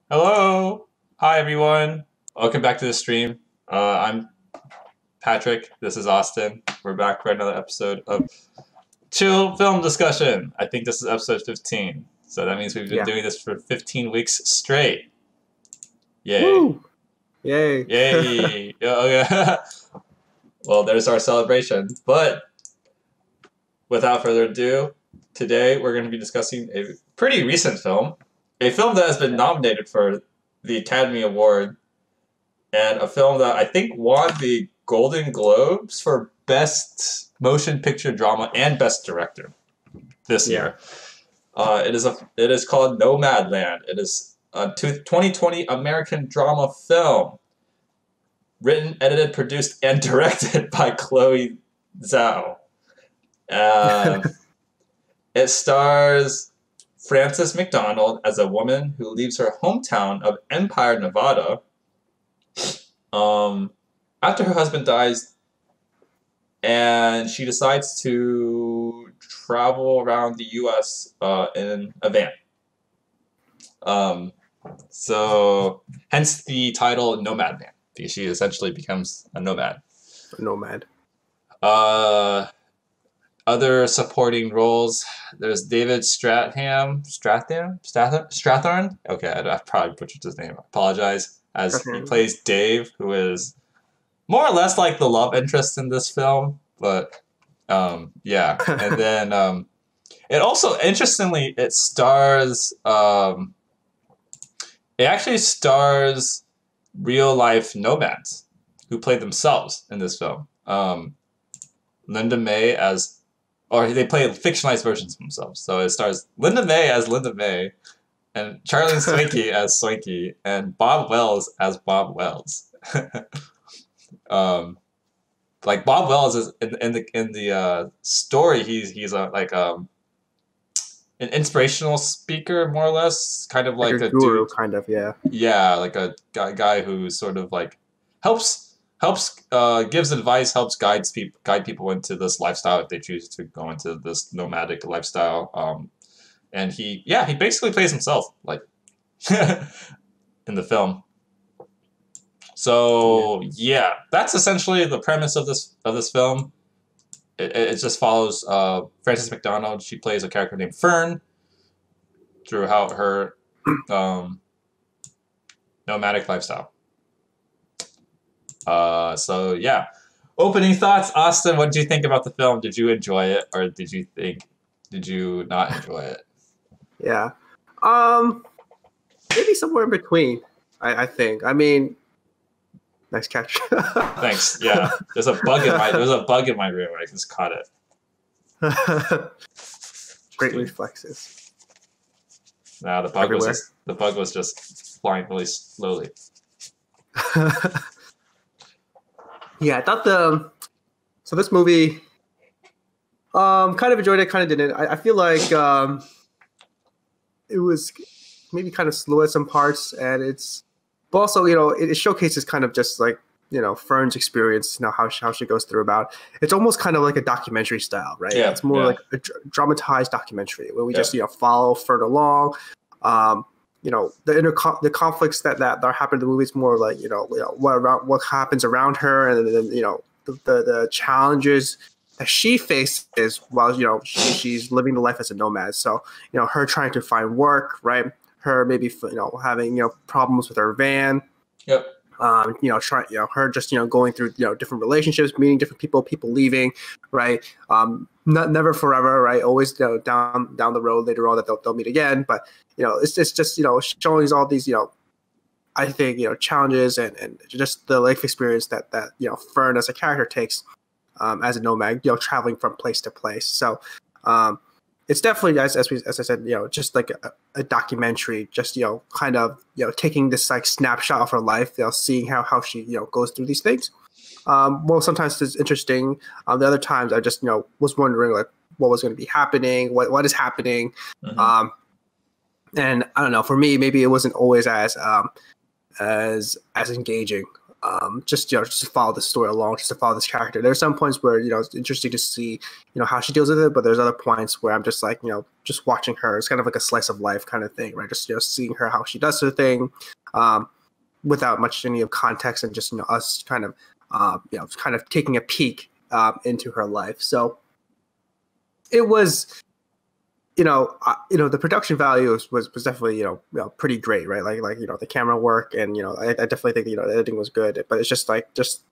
Hello. Hi, everyone. Welcome back to the stream. I'm Patrick. This is Austin. We're back for another episode of Chill Film Discussion. I think this is episode 15. So that means we've been Yeah. doing this for 15 weeks straight. Yay. Woo! Yay. Yay. Yeah. Well, there's our celebration. But without further ado, today we're going to be discussing a pretty recent film. A film that has been nominated for the Academy Award, and a film that I think won the Golden Globes for Best Motion Picture Drama and Best Director this year. It is called Nomadland. It is a 2020 American drama film, written, edited, produced, and directed by Chloé Zhao. It stars Frances McDonald as a woman who leaves her hometown of Empire, Nevada, after her husband dies, and she decides to travel around the U.S. In a van. So hence the title Nomadland, because she essentially becomes a nomad. Nomad. Other supporting roles, there's David Strathern. Okay, I probably butchered his name. I apologize. As he plays Dave, who is more or less like the love interest in this film, but yeah. And then it also, interestingly, it actually stars real life nomads who play themselves in this film. Linda May they play fictionalized versions of themselves. So it stars Linda May as Linda May, and Charlie Swanky as Swanky, and Bob Wells as Bob Wells. Like Bob Wells is in the story. He's an inspirational speaker, more or less, kind of like a guru, dude, kind of, yeah. Yeah, like a guy who sort of like helps gives advice, helps guide people into this lifestyle if they choose to go into this nomadic lifestyle. And he basically plays himself, like in the film. So yeah, that's essentially the premise of this film. It just follows Frances McDonald. She plays a character named Fern throughout her nomadic lifestyle. So yeah, opening thoughts, Austin. What did you think about the film? Did you enjoy it, or did you not enjoy it? Yeah, maybe somewhere in between. I think. I mean, nice catch. Thanks. Yeah, there's a bug in my room. I just caught it. Great reflexes. Nah, the bug was just flying really slowly. Yeah, I thought this movie, kind of enjoyed it, kind of didn't. I feel like it was maybe kind of slow at some parts, but also, it showcases kind of just like, Fern's experience, how she goes through about. It's almost kind of like a documentary style, right? Yeah, it's more like a dramatized documentary where we just follow Fern along. The conflicts that are happening in the movie is more like what happens around her, and then the challenges that she faces while she's living the life as a nomad. So her trying to find work, right? Her maybe having problems with her van. Yep. Her just going through different relationships, meeting different people leaving, right? Never forever, right? Always down the road later on that they'll meet again. But it's just showing all these I think challenges and just the life experience that Fern as a character takes as a nomad, traveling from place to place. So it's definitely, as I said, just like a documentary, just kind of taking this like snapshot of her life, seeing how she goes through these things. Well, sometimes it's interesting. The other times I just was wondering like what was going to be happening, what is happening. Mm-hmm. And I don't know, for me maybe it wasn't always as engaging. just just to follow the story along, just to follow this character. There's some points where it's interesting to see how she deals with it, but there's other points where I'm just like just watching her. It's kind of like a slice of life kind of thing, right? Just seeing her how she does her thing, without much any of context, and just us kind of kind of taking a peek into her life. So it was. The production value was definitely pretty great, right? Like the camera work, and I definitely think the editing was good, but it's just like just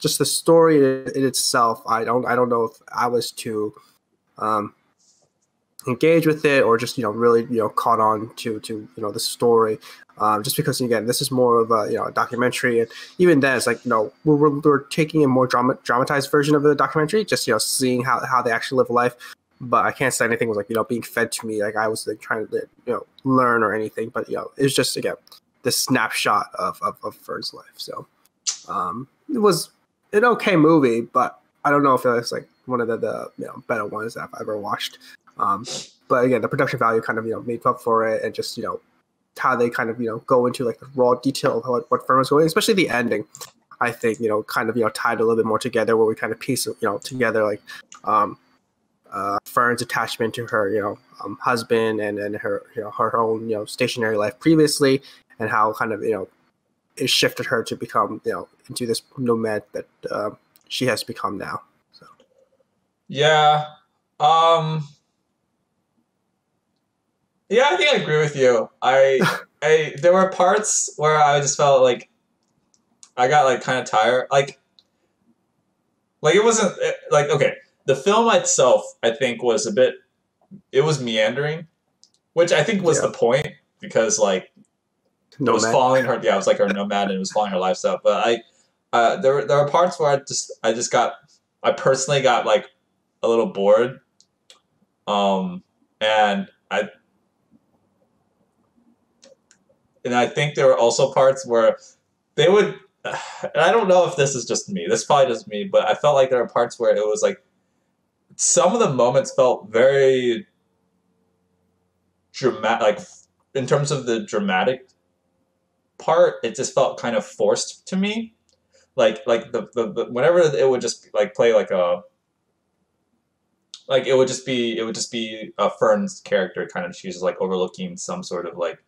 the story in itself. I don't know if I was too engaged with it, or just really caught on to the story, just because again this is more of a documentary, and even then it's like we're taking a more dramatized version of the documentary, just seeing how they actually live life. But I can't say anything was like being fed to me like I was like trying to learn or anything. But it was just again this snapshot of Fern's life. So it was an okay movie, but I don't know if it was like one of the better ones that I've ever watched. But again, the production value kind of made up for it, and just how they kind of go into like the raw detail of what Fern was going, especially the ending. I think kind of tied a little bit more together, where we kind of piece together like. Fern's attachment to her, husband, and her, her own, stationary life previously, and how kind of, it shifted her to become, into this nomad that she has become now. So. Yeah. Yeah, I think I agree with you. There were parts where I just felt like I got like kind of tired. Like it wasn't like, okay. The film itself, I think, was it was meandering, which I think was the point, because like it was following her. Yeah, it was like her nomad, and it was following her lifestyle. But there were parts where I personally got like a little bored, and I think there were also parts where they would. And I don't know if this is just me. This is probably just me, but I felt like there were parts where it was like. Some of the moments felt very dramatic, like in terms of the dramatic part, it just felt kind of forced to me. Like the whenever it would just like play like it would just be a Fern's character kind of, she's just like overlooking some sort of like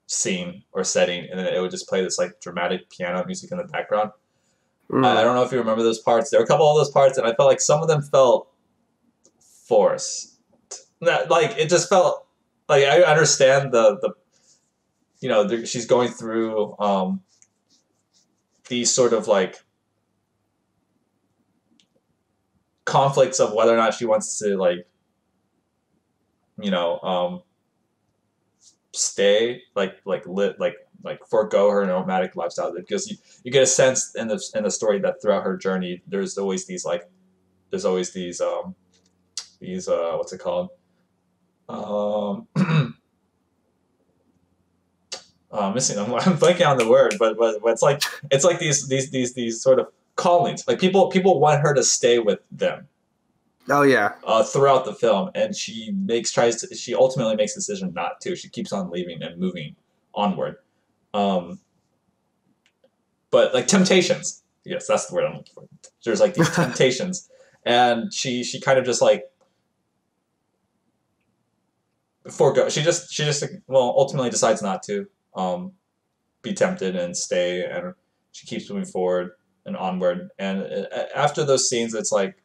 scene or setting, and then it would just play this like dramatic piano music in the background. I don't know if you remember those parts. There were a couple of those parts, and I felt like some of them felt forced. Like it just felt like I understand she's going through these sort of like conflicts of whether or not she wants to like stay like forego her nomadic lifestyle, because you get a sense in the story that throughout her journey there's always these what's it called missing I'm blanking on the word, but it's like these sort of callings, like people want her to stay with them. Oh yeah. Throughout the film, and she ultimately makes the decision not to. She keeps on leaving and moving onward. But like temptations, yes, that's the word I'm looking for. There's like these temptations, and she kind of just like forego. She just ultimately decides not to be tempted and stay, and she keeps moving forward and onward. And after those scenes, it's like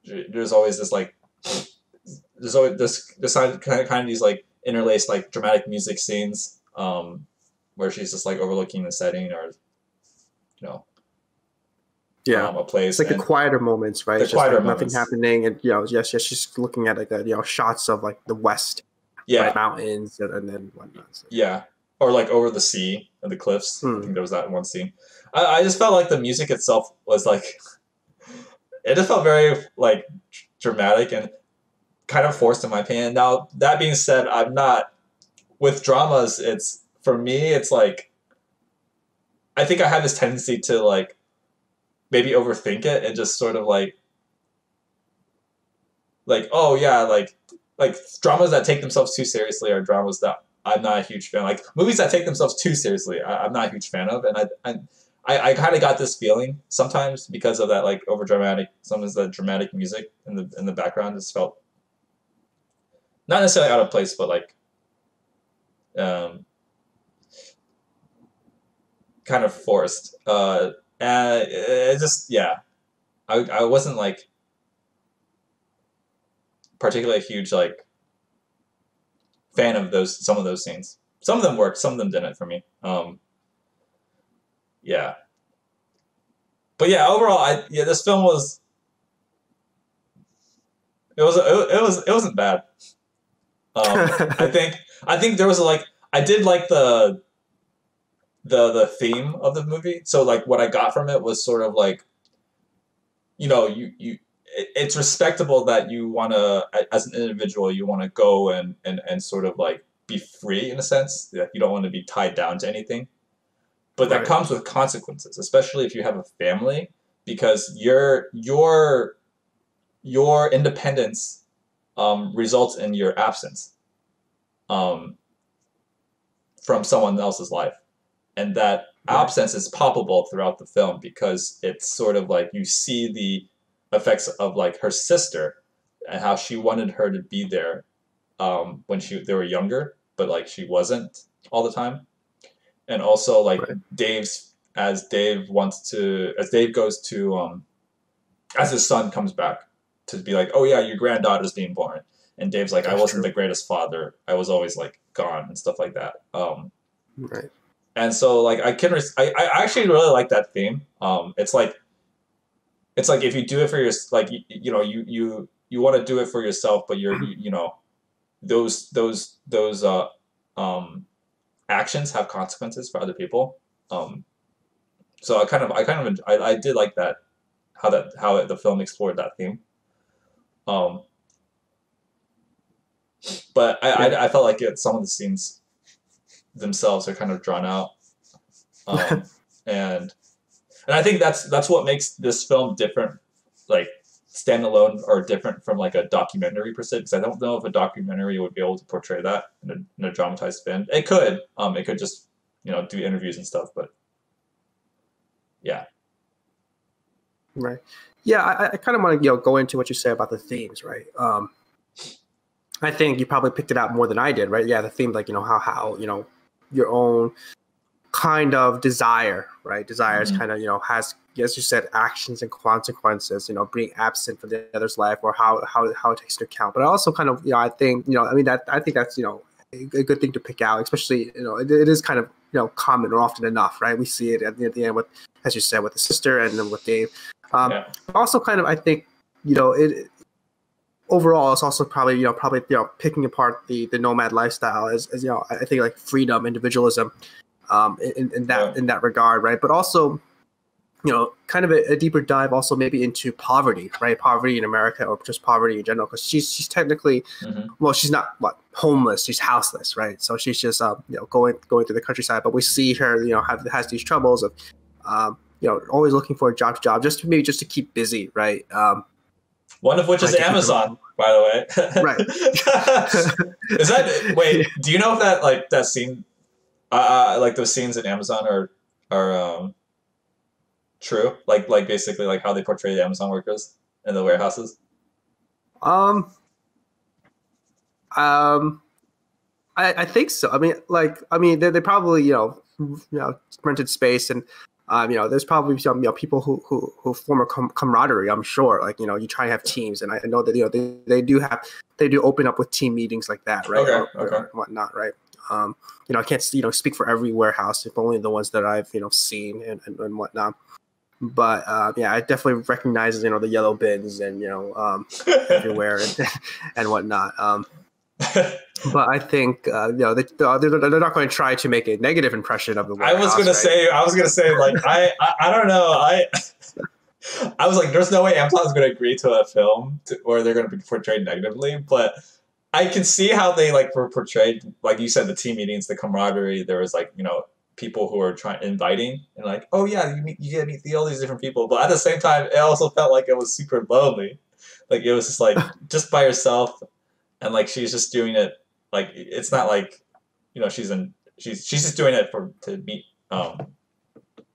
there's always this like there's always this kind of these like interlaced like dramatic music scenes where she's just like overlooking the setting, or a place. It's like the quieter moments, right? The it's just quieter like moments. Nothing happening, and yes, she's looking at like the shots of like the west, right, mountains and then whatnot. So. Yeah, or like over the sea and the cliffs. I think there was that one scene. I just felt like the music itself was like. It just felt very like dramatic and kind of forced in my opinion. Now that being said, I'm not with dramas. It's for me. It's like I think I have this tendency to like maybe overthink it and just sort of like oh yeah, like dramas that take themselves too seriously are dramas that I'm not a huge fan. Like movies that take themselves too seriously, I'm not a huge fan of, and I kind of got this feeling sometimes because of that like over dramatic, sometimes the dramatic music in the background just felt not necessarily out of place, but like um, kind of forced. And it just yeah, I wasn't like particularly huge like fan of some of those scenes. Some of them worked, some of them didn't for me. Yeah, but yeah, overall, this film was it wasn't bad. I think there was like I did like the theme of the movie. So like what I got from it was sort of like it's respectable that you want to as an individual you want to go and sort of like be free in a sense that you don't want to be tied down to anything, but that comes with consequences, especially if you have a family, because your independence results in your absence um, from someone else's life, and that absence is palpable throughout the film because it's sort of like you see the effects of like her sister and how she wanted her to be there when they were younger, but like she wasn't all the time, and also like as Dave goes to as his son comes back to be like, oh yeah, your granddaughter's being born, and Dave's like, I wasn't the greatest father, I was always like gone and stuff like that. And so like I actually really like that theme. It's like if you do it for your like you want to do it for yourself, but those actions have consequences for other people. So I did like that how the film explored that theme. But I felt like some of the scenes themselves are kind of drawn out, and I think that's what makes this film different, like standalone or different from like a documentary per se. Because I don't know if a documentary would be able to portray that in a dramatized spin. It could just do interviews and stuff, but yeah. Right. Yeah, I kind of want to go into what you say about the themes, right? I think you probably picked it out more than I did, right? Yeah, the theme, like how your own kind of desire, right? Desire is kind of has, as you said, actions and consequences. Being absent from the other's life, or how it takes into account. But I also kind of I think I think that's a good thing to pick out, especially it is kind of common or often enough, right? We see it at the end with, as you said, with the sister and then with Dave. Also, kind of, I think it overall it's also probably picking apart the nomad lifestyle as I think like freedom, individualism, in that regard, right? But also kind of a deeper dive also maybe into poverty, right? Poverty in America, or just poverty in general, because she's technically, well, she's not homeless, she's houseless, right? So she's just going through the countryside, but we see her has these troubles of always looking for a job just to keep busy, right? One of which is Amazon, by the way. Right. Is that wait? Do you know if that scene, like those scenes in Amazon are true? Like basically like how they portray the Amazon workers in the warehouses. I think so. I mean, they probably rented space, and there's probably some people who form a camaraderie. I'm sure, like you try and have teams, and I know that they do open up with team meetings like that, right? Okay. Or whatnot, right? I can't speak for every warehouse, if only the ones that I've seen and whatnot. But I definitely recognize the yellow bins and everywhere and whatnot. But I think they're not going to try to make a negative impression of the warehouse. I was gonna say like I don't know, I was like, there's no way Amazon's going to agree to a film where they're going to be portrayed negatively, but I can see how they were portrayed, like you said, the team meetings, the camaraderie. There was people who were inviting and like, oh yeah, you get to meet all these different people, but at the same time, it also felt like it was super lonely. Like it was just just by herself, and she's just doing it. Like it's not like she's just doing it to meet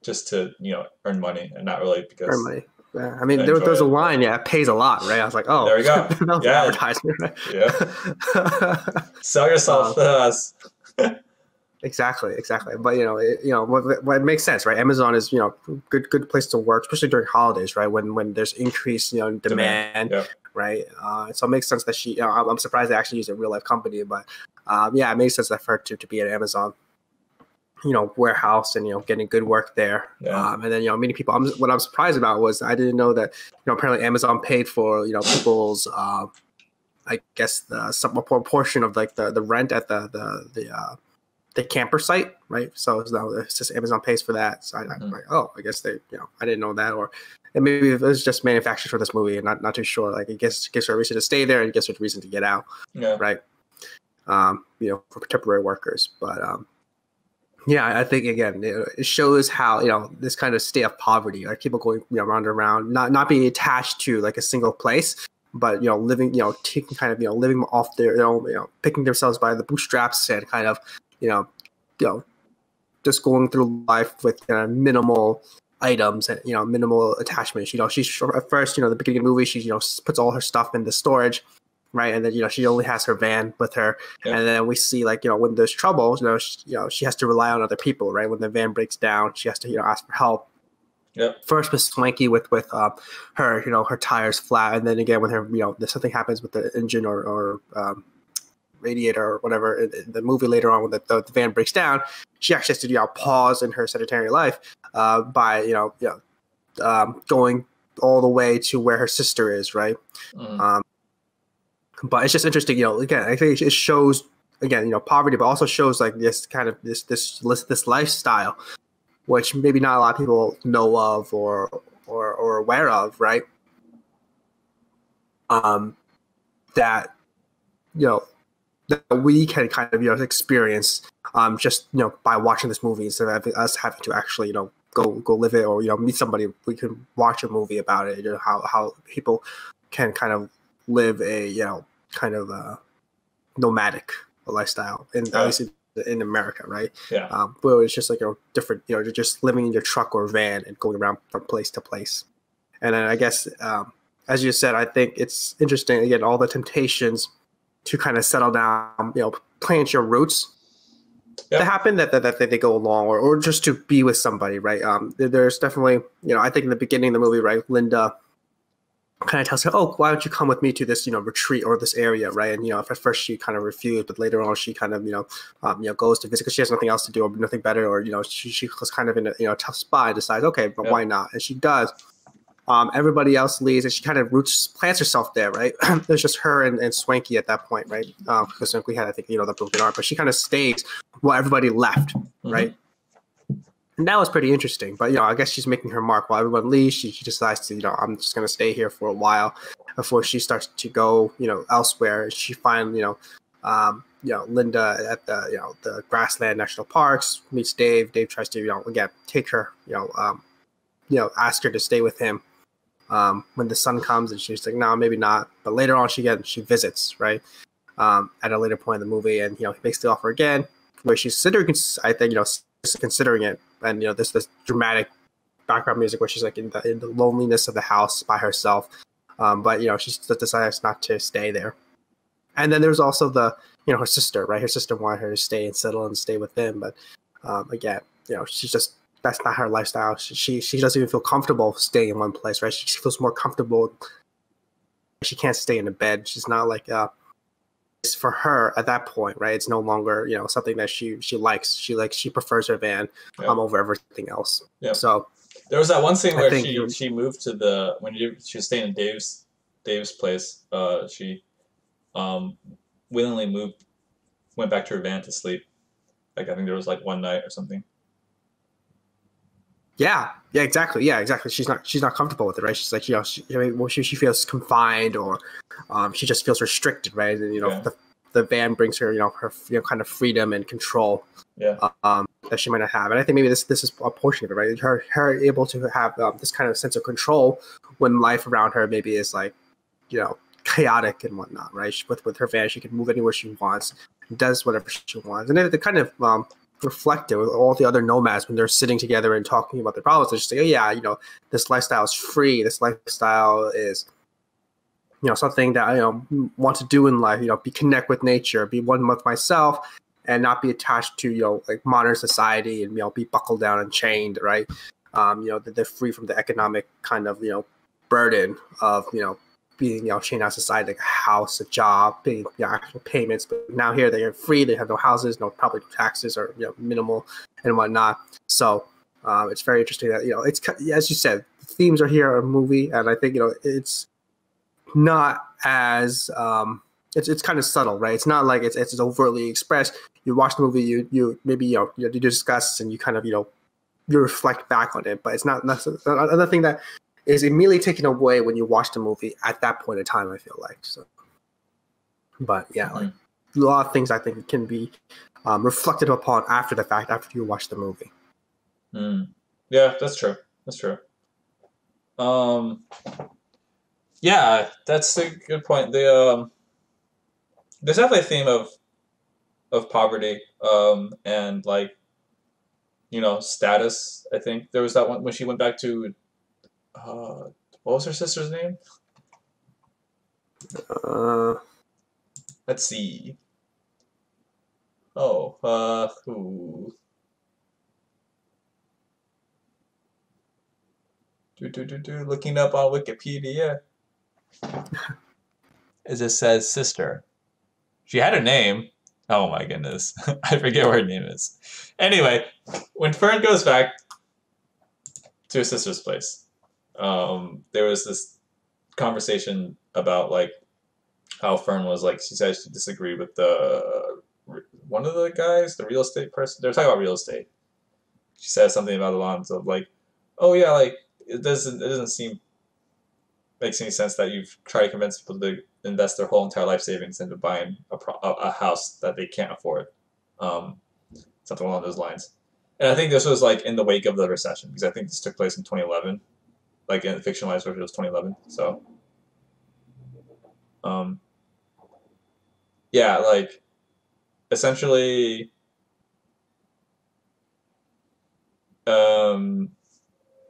just to earn money and not really Earn because money. Yeah. I mean, enjoy there's a it. line. Yeah, it pays a lot, right? I was like, oh, There we go. that was an Yeah. advertisement, right? Yeah. Sell yourself to us. Exactly. But what makes sense, right? Amazon is good place to work, especially during holidays, right? When there's increased demand, Yeah. right? So it makes sense that she. I'm surprised they actually use a real life company, but yeah, it makes sense for her to be at Amazon, warehouse and getting good work there. Yeah. And then meeting people. What I'm surprised about was I didn't know that apparently Amazon paid for people's I guess some portion of like the rent at the camper site, right? So it's just Amazon pays for that. So I'm like, oh, I guess they, I didn't know that, or and maybe it was just manufactured for this movie, and not too sure. Like, it gives her a reason to stay there, and gives her a reason to get out, right? For temporary workers, but yeah, I think again, it shows how this kind of state of poverty, like people going round and around, not being attached to like a single place, but living, taking kind of living off their picking themselves by the bootstraps and kind of just going through life with minimal items and minimal attachments. She's at first, the beginning of the movie, she puts all her stuff in the storage, right, and then she only has her van with her, and then we see like when there's trouble, she has to rely on other people, right? When the van breaks down, she has to ask for help. First with Swanky with her her tires flat, and then again when her something happens with the engine or radiator or whatever in the movie later on when the van breaks down, she actually has to pause in her sedentary life by going all the way to where her sister is, right? But it's just interesting, again, I think it shows again poverty, but also shows like this kind of this lifestyle which maybe not a lot of people know of or aware of, right? That that we can kind of experience just by watching this movie instead of us having to actually go live it or meet somebody. We can watch a movie about it. How people can kind of live a kind of nomadic lifestyle, and obviously in America, right? But it's just like different. You're just living in your truck or van and going around from place to place. And then I guess, as you said, I think it's interesting again all the temptations to kind of settle down, plant your roots. To happen that they go along or just to be with somebody, right? There's definitely I think in the beginning of the movie, right, Linda kind of tells her, oh, why don't you come with me to this retreat or this area, right? And at first she kind of refused, but later on she kind of goes to visit because she has nothing else to do or nothing better, or she was kind of in a tough spot and decides, okay, but why not? And she does. Everybody else leaves, and she kind of plants herself there, right? There's just her and Swanky at that point, right? Because Swanky had, I think, the broken arm, but she kind of stays while everybody left, right? And that was pretty interesting. But I guess she's making her mark while everyone leaves. She decides to, I'm just gonna stay here for a while before she starts to go, elsewhere. She finds, Linda at the Grassland National Parks, meets Dave. Dave tries to, again, take her, ask her to stay with him. When the sun comes, and she's like, no, maybe not. But later on, she visits, right? At a later point in the movie, and he makes the offer again, where she's considering, I think, considering it, and this dramatic background music where she's like in the loneliness of the house by herself, but she decides not to stay there. And then there's also the her sister, right? Her sister wanted her to stay and settle and stay with them, but again, she's just, that's not her lifestyle. She doesn't even feel comfortable staying in one place, right? She feels more comfortable. She can't stay in a bed. She's not like it's for her at that point, right? It's no longer something that she likes. She prefers her van over everything else. So there was that one scene where she moved to when she was staying in Dave's place. She willingly went back to her van to sleep. Like I think there was like one night or something. Yeah, exactly. She's not comfortable with it, right? She's like, she feels confined, or she just feels restricted, right? And, the van brings her, her kind of freedom and control, that she might not have. And I think maybe this is a portion of it, right? Her able to have this kind of sense of control when life around her maybe is like, chaotic and whatnot, right? With her van, she can move anywhere she wants, does whatever she wants. And they kind of reflect it with all the other nomads when they're sitting together and talking about their problems. They just say, oh, yeah, this lifestyle is free. This lifestyle is, something that I want to do in life, be connect with nature, be one with myself, and not be attached to, like modern society and, be buckled down and chained, right? They're free from the economic kind of, burden of, being, chained out society, like a house, a job, paying actual payments. But now here they are free. They have no houses, no property taxes, or minimal and whatnot. So it's very interesting that it's, as you said, the themes are here in a movie, and I think it's not as it's kind of subtle, right? It's not like it's overtly expressed. You watch the movie, you maybe you discuss and you kind of you reflect back on it, but it's not another thing that is immediately taken away when you watch the movie at that point in time, I feel like. So, but yeah, like a lot of things I think can be reflected upon after the fact, after you watch the movie. Yeah, that's true. Yeah, that's a good point. There's definitely a theme of poverty, and like, status. I think there was that one when she went back to, what was her sister's name? Let's see. Oh, who? Looking up on Wikipedia. It just says sister. She had a name. Oh my goodness. I forget what her name is. Anyway, when Fern goes back to his sister's place, there was this conversation about like how Fern was like, she said she disagreed with one of the guys, the real estate person. They're talking about real estate. She said something about the lawns of like, oh yeah, like it doesn't seem makes any sense that you've tried to convince people to invest their whole entire life savings into buying a house that they can't afford, something along those lines. And I think this was like in the wake of the recession, because I think this took place in 2011, like in the fictionalized version it was 2011. So, yeah, like essentially,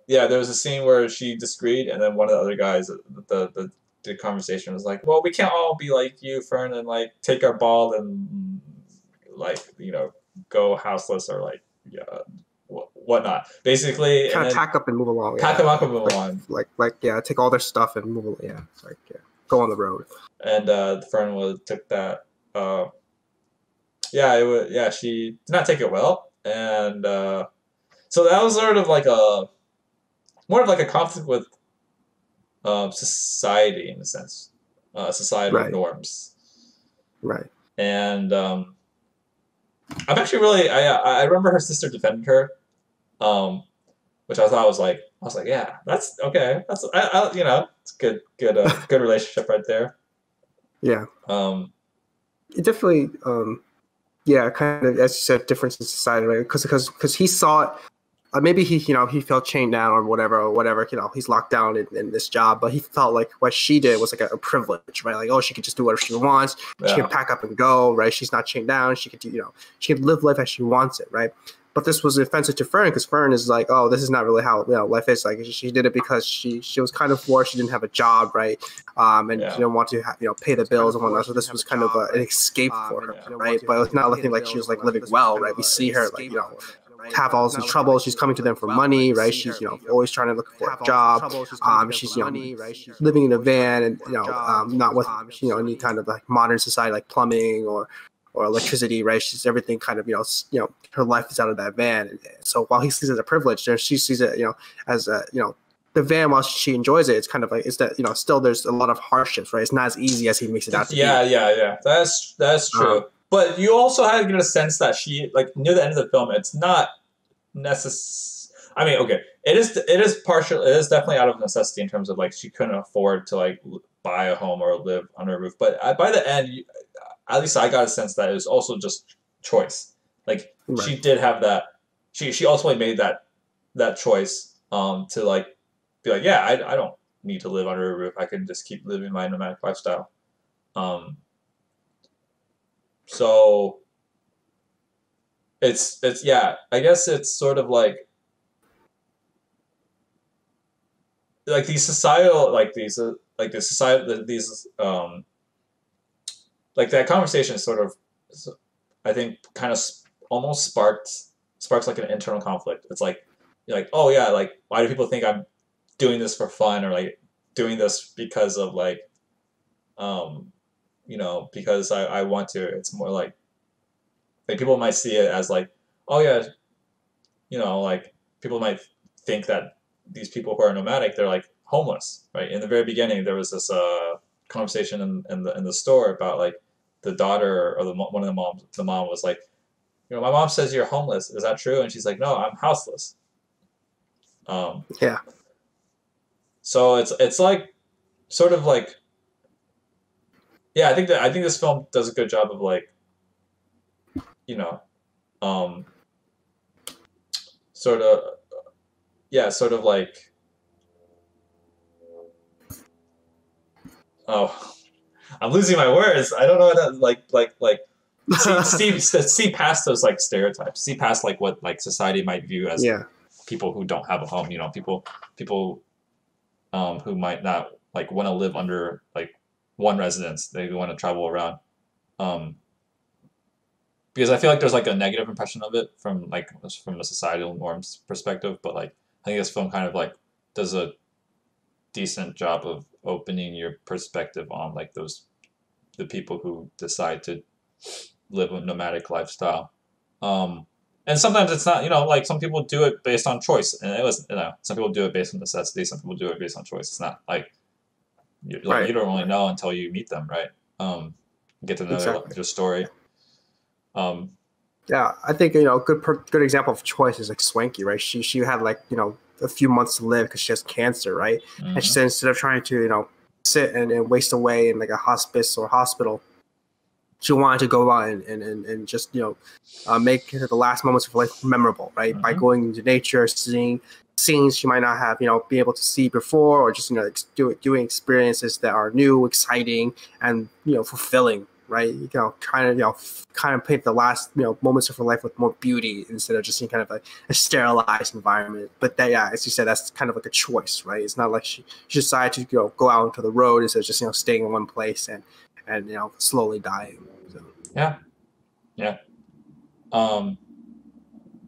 yeah, there was a scene where she disagreed, and then one of the other guys, the conversation was like, "Well, we can't all be like you, Fern, and like take our ball and like go houseless or like whatnot." Basically, kind of pack up and move along. Pack them up and move along. Like yeah, take all their stuff and move along. Yeah, it's like go on the road. And Fern took that. Yeah, she did not take it well, and so that was sort of like more of like a conflict with society in a sense, societal norms. Right. And I'm actually really I remember her sister defended her, which I thought was like yeah, that's okay, that's it's good good relationship right there. Yeah. It definitely yeah, kind of, as you said, difference in society, right? Because he saw it. Maybe he felt chained down or whatever. He's locked down in this job, but he felt like what she did was like a privilege, right? Like, oh, she could just do whatever she wants. Yeah. She can pack up and go, right? She's not chained down. She could do, she could live life as she wants it, right? But this was offensive to Fern because Fern is like, oh, this is not really how life is. Like, she did it because she was kind of forced. She didn't have a job, right? And she didn't want to pay the bills and whatnot. So this was kind of an escape for her, right? But it's not looking like she was like living well, right? We see her like have all these troubles. She's coming to them for money, right? She's always trying to look for a job. She's living in a van and not with any kind of like modern society like plumbing or electricity, right? She's everything kind of her life is out of that van. And so while he sees it as a privilege, she sees it as the van. While she enjoys it, it's kind of like it's that still there's a lot of hardships, right? It's not as easy as he makes it out to be. Yeah. That's true. But you also had to get a sense that she, like, near the end of the film, it's not necessary. I mean, okay, it is definitely out of necessity in terms of like she couldn't afford to like buy a home or live under a roof. But by the end, at least I got a sense that it was also just choice. Like she did have that. She ultimately made that choice to like be like, yeah, I don't need to live under a roof. I can just keep living my nomadic lifestyle. So it's yeah, I guess it's sort of like these societal like the society these like that conversation sort of, I think, kind of almost sparks like an internal conflict. It's like you're like, oh yeah, like why do people think I'm doing this for fun, or like doing this because of like um because I want to. It's more like people might see it as like, oh yeah, like people might think that these people who are nomadic, they're like homeless, right? In the very beginning, there was this conversation in the store about like the daughter or one of the moms. The mom was like, my mom says you're homeless. Is that true? And she's like, no, I'm houseless. Um, Yeah. so it's like sort of like, yeah, I think this film does a good job of like, you know, um, sort of, yeah, sort of like, oh, I'm losing my words. I don't know what that, like see past those like stereotypes. See past like what like society might view as Yeah. people who don't have a home. People who might not like want to live under like one residence. They want to travel around. Um, because I feel like there's like a negative impression of it from a societal norms perspective. But like I think this film kind of like does a decent job of opening your perspective on like the people who decide to live a nomadic lifestyle. And sometimes it's not, like some people do it based on choice, and it was, some people do it based on necessity. Some people do it based on choice. It's not like you Right. don't really know until you meet them, right? Get to know Exactly. their story. Um, Yeah, I think good example of choice is like Swanky, right? She had like a few months to live because she has cancer, right? And she mhm. said instead of trying to sit and waste away in like a hospice or hospital, she wanted to go out and just make the last moments of life memorable, right? By Mhm. going into nature, seeing scenes she might not have be able to see before, or just doing experiences that are new, exciting, and fulfilling, right? Kind of paint the last moments of her life with more beauty instead of just in kind of a sterilized environment. But that, yeah, as you said, that's kind of like a choice, right? It's not like she decided to go out into the road instead of just staying in one place and slowly dying. So. Yeah, yeah, um,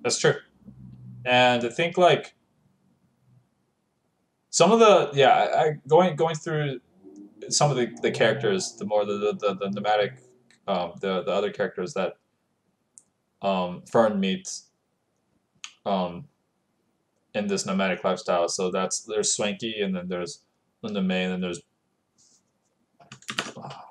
that's true. And I think like some of the going through some of the characters, the more the nomadic, the other characters that Fern meets um, in this nomadic lifestyle. So there's Swanky, and then there's Linda May, and then there's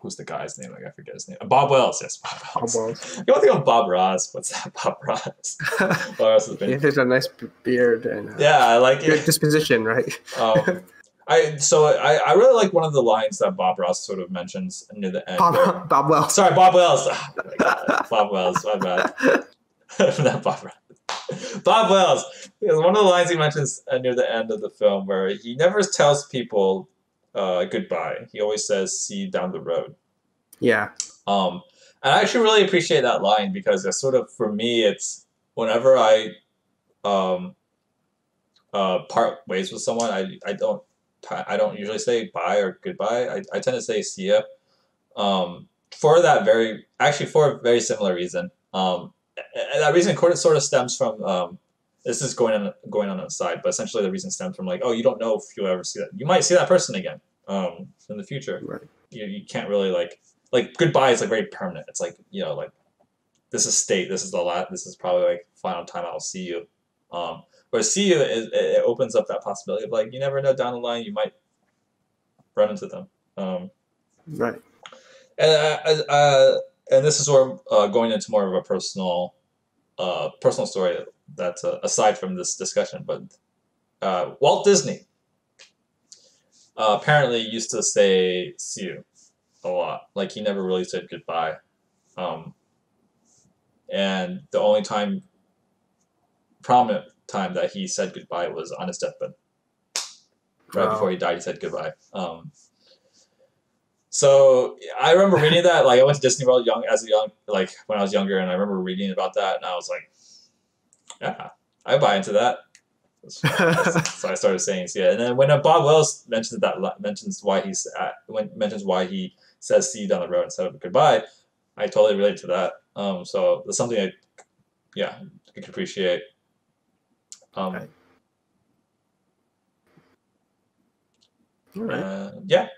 who's the guy's name? Like, I forget his name. Bob Wells. Yes, Bob Oh, well. Wells. You don't think of Bob Ross? What's that, Bob Ross? Bob Ross has He been. has a nice beard and Yeah, I like good it. disposition, right? Um, I really like one of the lines that Bob Ross sort of mentions near the end. Where, Bob Wells. sorry, Bob Wells. Oh my God, Bob Wells. My bad. Not Bob Ross. Bob Wells. Because one of the lines he mentions near the end of the film, where he never tells people goodbye. He always says, "See you down the road." Yeah. And I actually really appreciate that line because it's sort of, for me, it's whenever I um, part ways with someone, I don't usually say bye or goodbye. I tend to say see ya. For that for a very similar reason. And that reason sort of stems from this is going on side, but essentially the reason stems from like, oh, you don't know if you'll ever see that. You might see that person again in the future. Right. You can't really like goodbye is like very permanent. It's like like this is state. This is the last. This is probably like final time I'll see you. Where see you it opens up that possibility of like you never know, down the line you might run into them. Right. And this is where going into more of a personal story that's aside from this discussion. But Walt Disney apparently used to say "see you" a lot. Like he never really said goodbye. And the only prominent time that he said goodbye was on his deathbed. Right before he died, he said goodbye. So I remember reading that. Like I went to Disney World like when I was younger, and I remember reading about that, and I was like, yeah, I buy into that. So I started saying, yeah. And then when Bob Wells mentions why he says see you down the road instead of goodbye, I totally relate to that. So that's something I can appreciate. Right. All right. Yeah,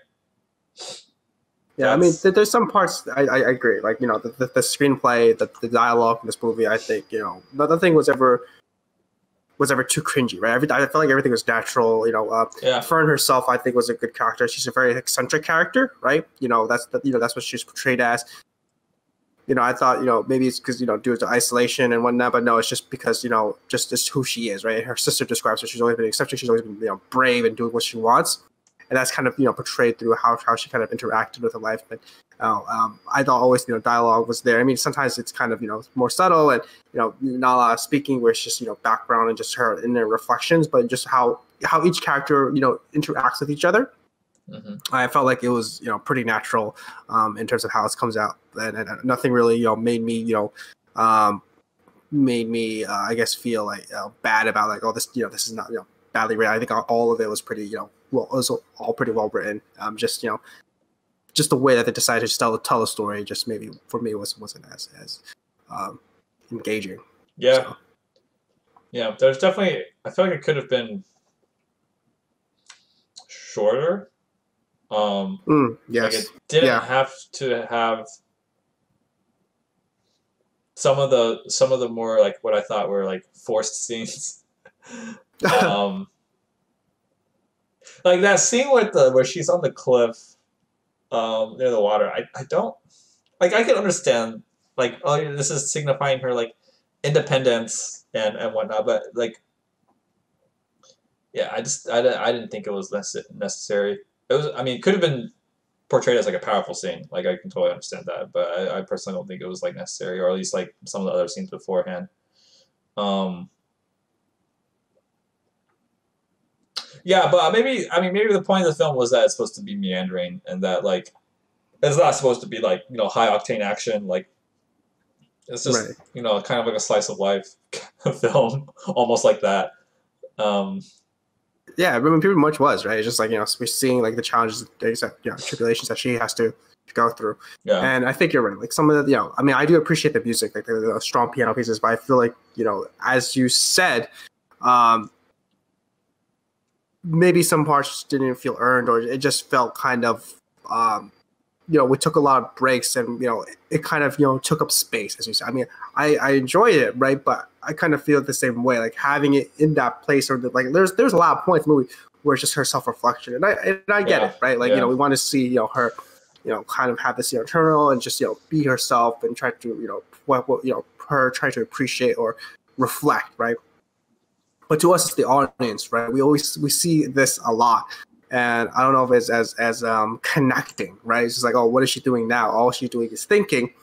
Yeah, I mean, that's there's some parts I agree. Like, the screenplay, the dialogue in this movie, I think, nothing was ever too cringy, right? I felt like everything was natural. yeah, Fern herself, I think, was a good character. She's a very eccentric character, right? That's what she's portrayed as. I thought, maybe it's because, due to isolation and whatnot, but no, it's just because, just who she is, right? Her sister describes her. She's always been eccentric. She's always been, brave and doing what she wants. And that's kind of, portrayed through how she kind of interacted with her life. But I thought always, dialogue was there. I mean, sometimes it's kind of, more subtle and, not a lot of speaking where it's just, background and just her inner reflections, but just how each character, interacts with each other. mm-hmm. I felt like it was, pretty natural in terms of how it comes out, and nothing really, made me, I guess, feel like bad about like, oh, this, this is not, badly written. I think all of it was pretty, well, it was all pretty well written. Just, just the way that they decided to tell a story, just maybe for me wasn't as engaging. Yeah, So. yeah. There's definitely. I feel like it could have been shorter. Yes. Like it didn't Yeah. have to have some of the more like what I thought were like forced scenes. Like that scene with where she's on the cliff near the water. I don't like. I can understand like, oh, this is signifying her like independence and whatnot, but like, yeah, I didn't think it was necessary. It was. I mean, it could have been portrayed as like a powerful scene. Like I can totally understand that, but I personally don't think it was like necessary, or at least like some of the other scenes beforehand. Yeah, but maybe the point of the film was that it's supposed to be meandering and that like it's not supposed to be like high octane action. Like it's just Right. kind of like a slice of life film, almost like that. Yeah, I mean, pretty much was, right. It's just like, we're seeing like the challenges, tribulations that she has to go through. Yeah, And I think you're right. Like some of the, I mean, I do appreciate the music, like the strong piano pieces, but I feel like, as you said, maybe some parts didn't feel earned, or it just felt kind of, we took a lot of breaks, and it kind of took up space, as you said. I mean, I enjoyed it, right, but I kind of feel the same way, like having it in that place, or like there's a lot of points in the movie where it's just her self-reflection, and I get it, right, like we want to see her kind of have this turnaround and just be herself and try to her try to appreciate or reflect, right. But to us, it's the audience, right? We see this a lot, and I don't know if it's as connecting, right? It's just like, oh, what is she doing now? All she's doing is thinking,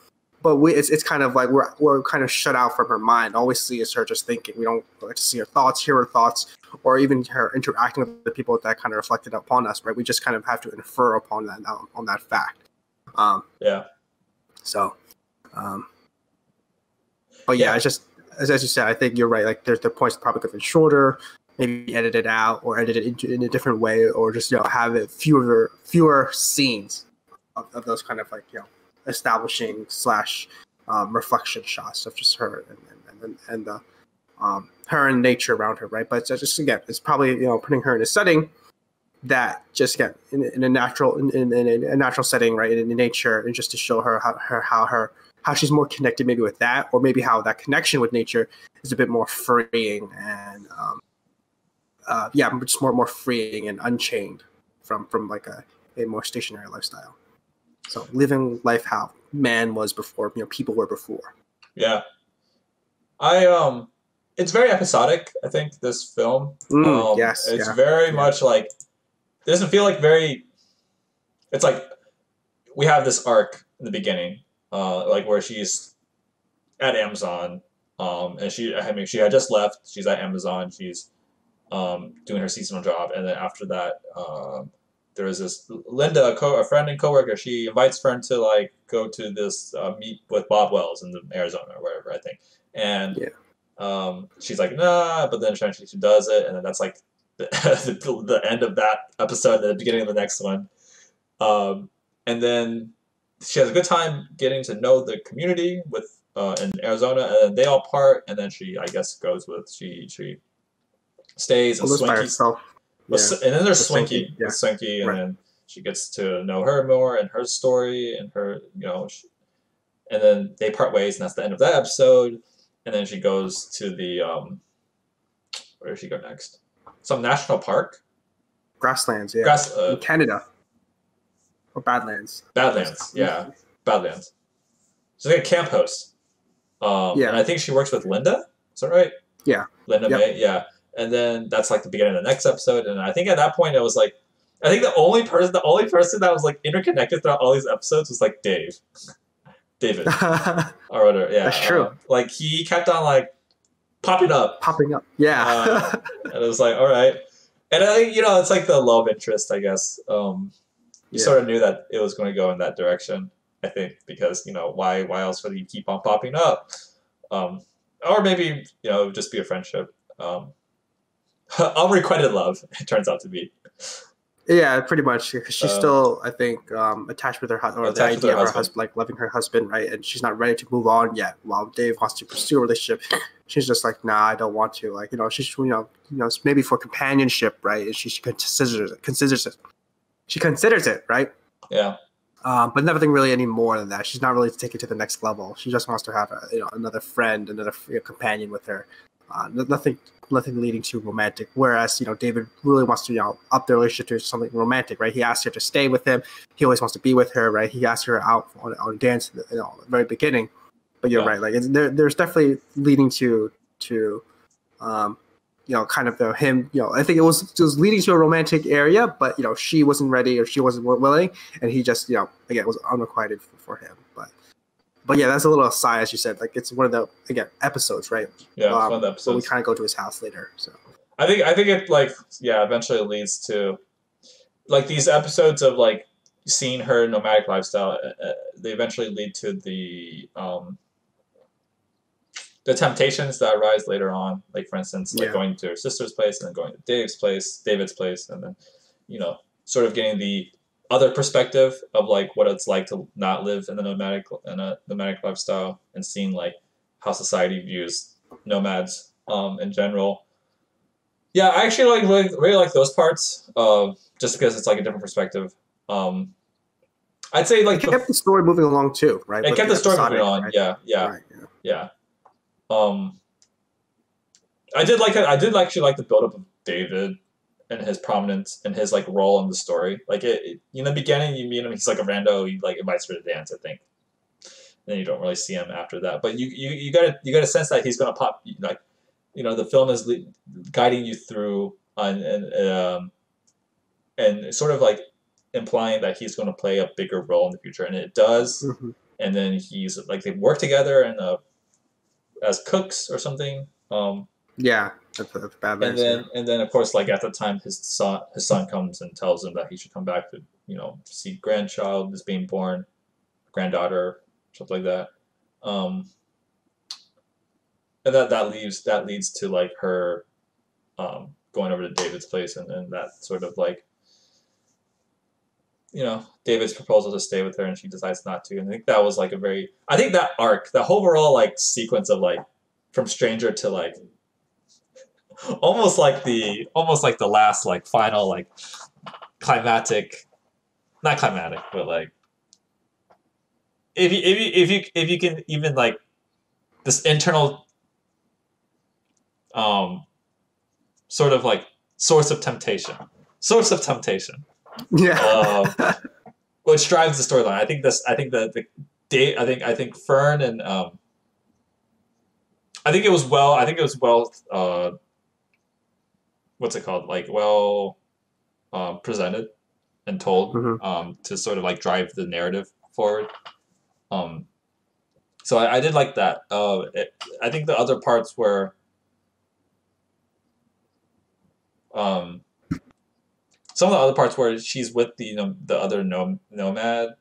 but it's kind of like we're kind of shut out from her mind. All we see is her just thinking. We don't get to see her thoughts, hear her thoughts, or even her interacting with the people that kind of reflected upon us, right? We just kind of have to infer upon that on that fact. yeah. So, but yeah, it's just. As you said, I think you're right. Like, there's the points that probably could have been shorter, maybe edit it out or edit it in a different way, or just have it fewer scenes of those kind of like establishing / reflection shots of just her and the her and nature around her, right? But just again, it's probably putting her in a setting that just again in a natural in a natural setting, right, in nature, and just to show her how she's more connected maybe with that, or maybe how that connection with nature is a bit more freeing and just more freeing and unchained from like a more stationary lifestyle. So living life how man was before, people were before. Yeah. It's very episodic, I think, this film. Yes. It's very much like, it doesn't feel like it's like we have this arc in the beginning, like where she's at Amazon, and she had just left. She's at Amazon. She's doing her seasonal job, and then after that, there was this Linda, a friend and coworker. She invites Fern to like go to this meet with Bob Wells in Arizona or wherever, I think. And Yeah. she's like, nah, but then eventually she does it, and then that's like the end of that episode, and the beginning of the next one. And then she has a good time getting to know the community with in Arizona, and then they all part, and then she, I guess, goes with she stays, and Lives by Swinky, herself. Yeah. and then there's With Swinky, Yeah. with Swinky, and Right. then she gets to know her more and her story and her, and then they part ways, and that's the end of that episode. And then she goes to the where does she go next? Some national park. Grasslands. Yeah. Grass. In Canada. Or Badlands. Badlands. Yeah. Badlands. She's like a camp host. Yeah. And I think she works with Linda. Is that right? Yeah. Linda Yep. May. Yeah. And then that's like the beginning of the next episode. And I think at that point it was like, I think the only person that was like interconnected throughout all these episodes was like David. Or whatever. Yeah. That's true. Like he kept on like popping up. Yeah. And it was like, all right. And it's like the love interest, I guess. You sort of knew that it was going to go in that direction, I think, because, why else would he keep on popping up? Or maybe, just be a friendship. Unrequited love, it turns out to be. Yeah, pretty much. She's still, I think, attached with her husband, or the idea of her husband, like loving her husband, right? And she's not ready to move on yet. While Dave wants to pursue a relationship, she's just like, nah, I don't want to. Like, she's, maybe for companionship, right? And she considers it. She considers it, right? Yeah. But nothing really any more than that. She's not really to take it to the next level. She just wants to have another friend, another companion with her. Nothing leading to romantic. Whereas David really wants to up the relationship to something romantic, right? He asked her to stay with him. He always wants to be with her, right? He asked her out on a dance at the very beginning. But you're right. Like there's definitely leading to kind of him. I think it was leading to a romantic area, but she wasn't ready or she wasn't willing, and he just again it was unrequited for him. But yeah, that's a little aside, as you said. Like it's one of the episodes, right? Yeah, it's one of the episodes. So we kind of go to his house later. So I think it eventually leads to like these episodes of like seeing her nomadic lifestyle. They eventually lead to the temptations that arise later on. Like for instance, like going to her sister's place and then going to David's place, and then sort of getting the other perspective of like what it's like to not live in a nomadic lifestyle, and seeing like how society views nomads in general. Yeah, I actually really like those parts, just because it's like a different perspective. I'd say like it kept the story moving along too, right? It kept the story moving on. Right? Yeah. I did actually like the buildup of David and his prominence and his like role in the story. Like in the beginning, you meet him, he's like a rando. He like invites her to dance, I think. And then you don't really see him after that. But you got a sense that he's gonna pop. Like the film is guiding you through and sort of like implying that he's going to play a bigger role in the future, and it does. Mm-hmm. And then he's like they work together and as cooks or something. That's bad. And then of course, like at the time, his son comes and tells him that he should come back to see grandchild is being born, granddaughter, something like that. And that leads to like her going over to David's place, and that sort of like David's proposal to stay with her, and she decides not to. And I think that was like I think that arc, the overall like sequence of like from stranger to like almost like the last like final like not climatic, but like if you can even like this internal sort of like source of temptation. Yeah. Which drives the storyline. I think Fern and I think it was well what's it called? Like well presented and told to sort of like drive the narrative forward. So I did like that. I think the other parts were some of the other parts where she's with the other nomad,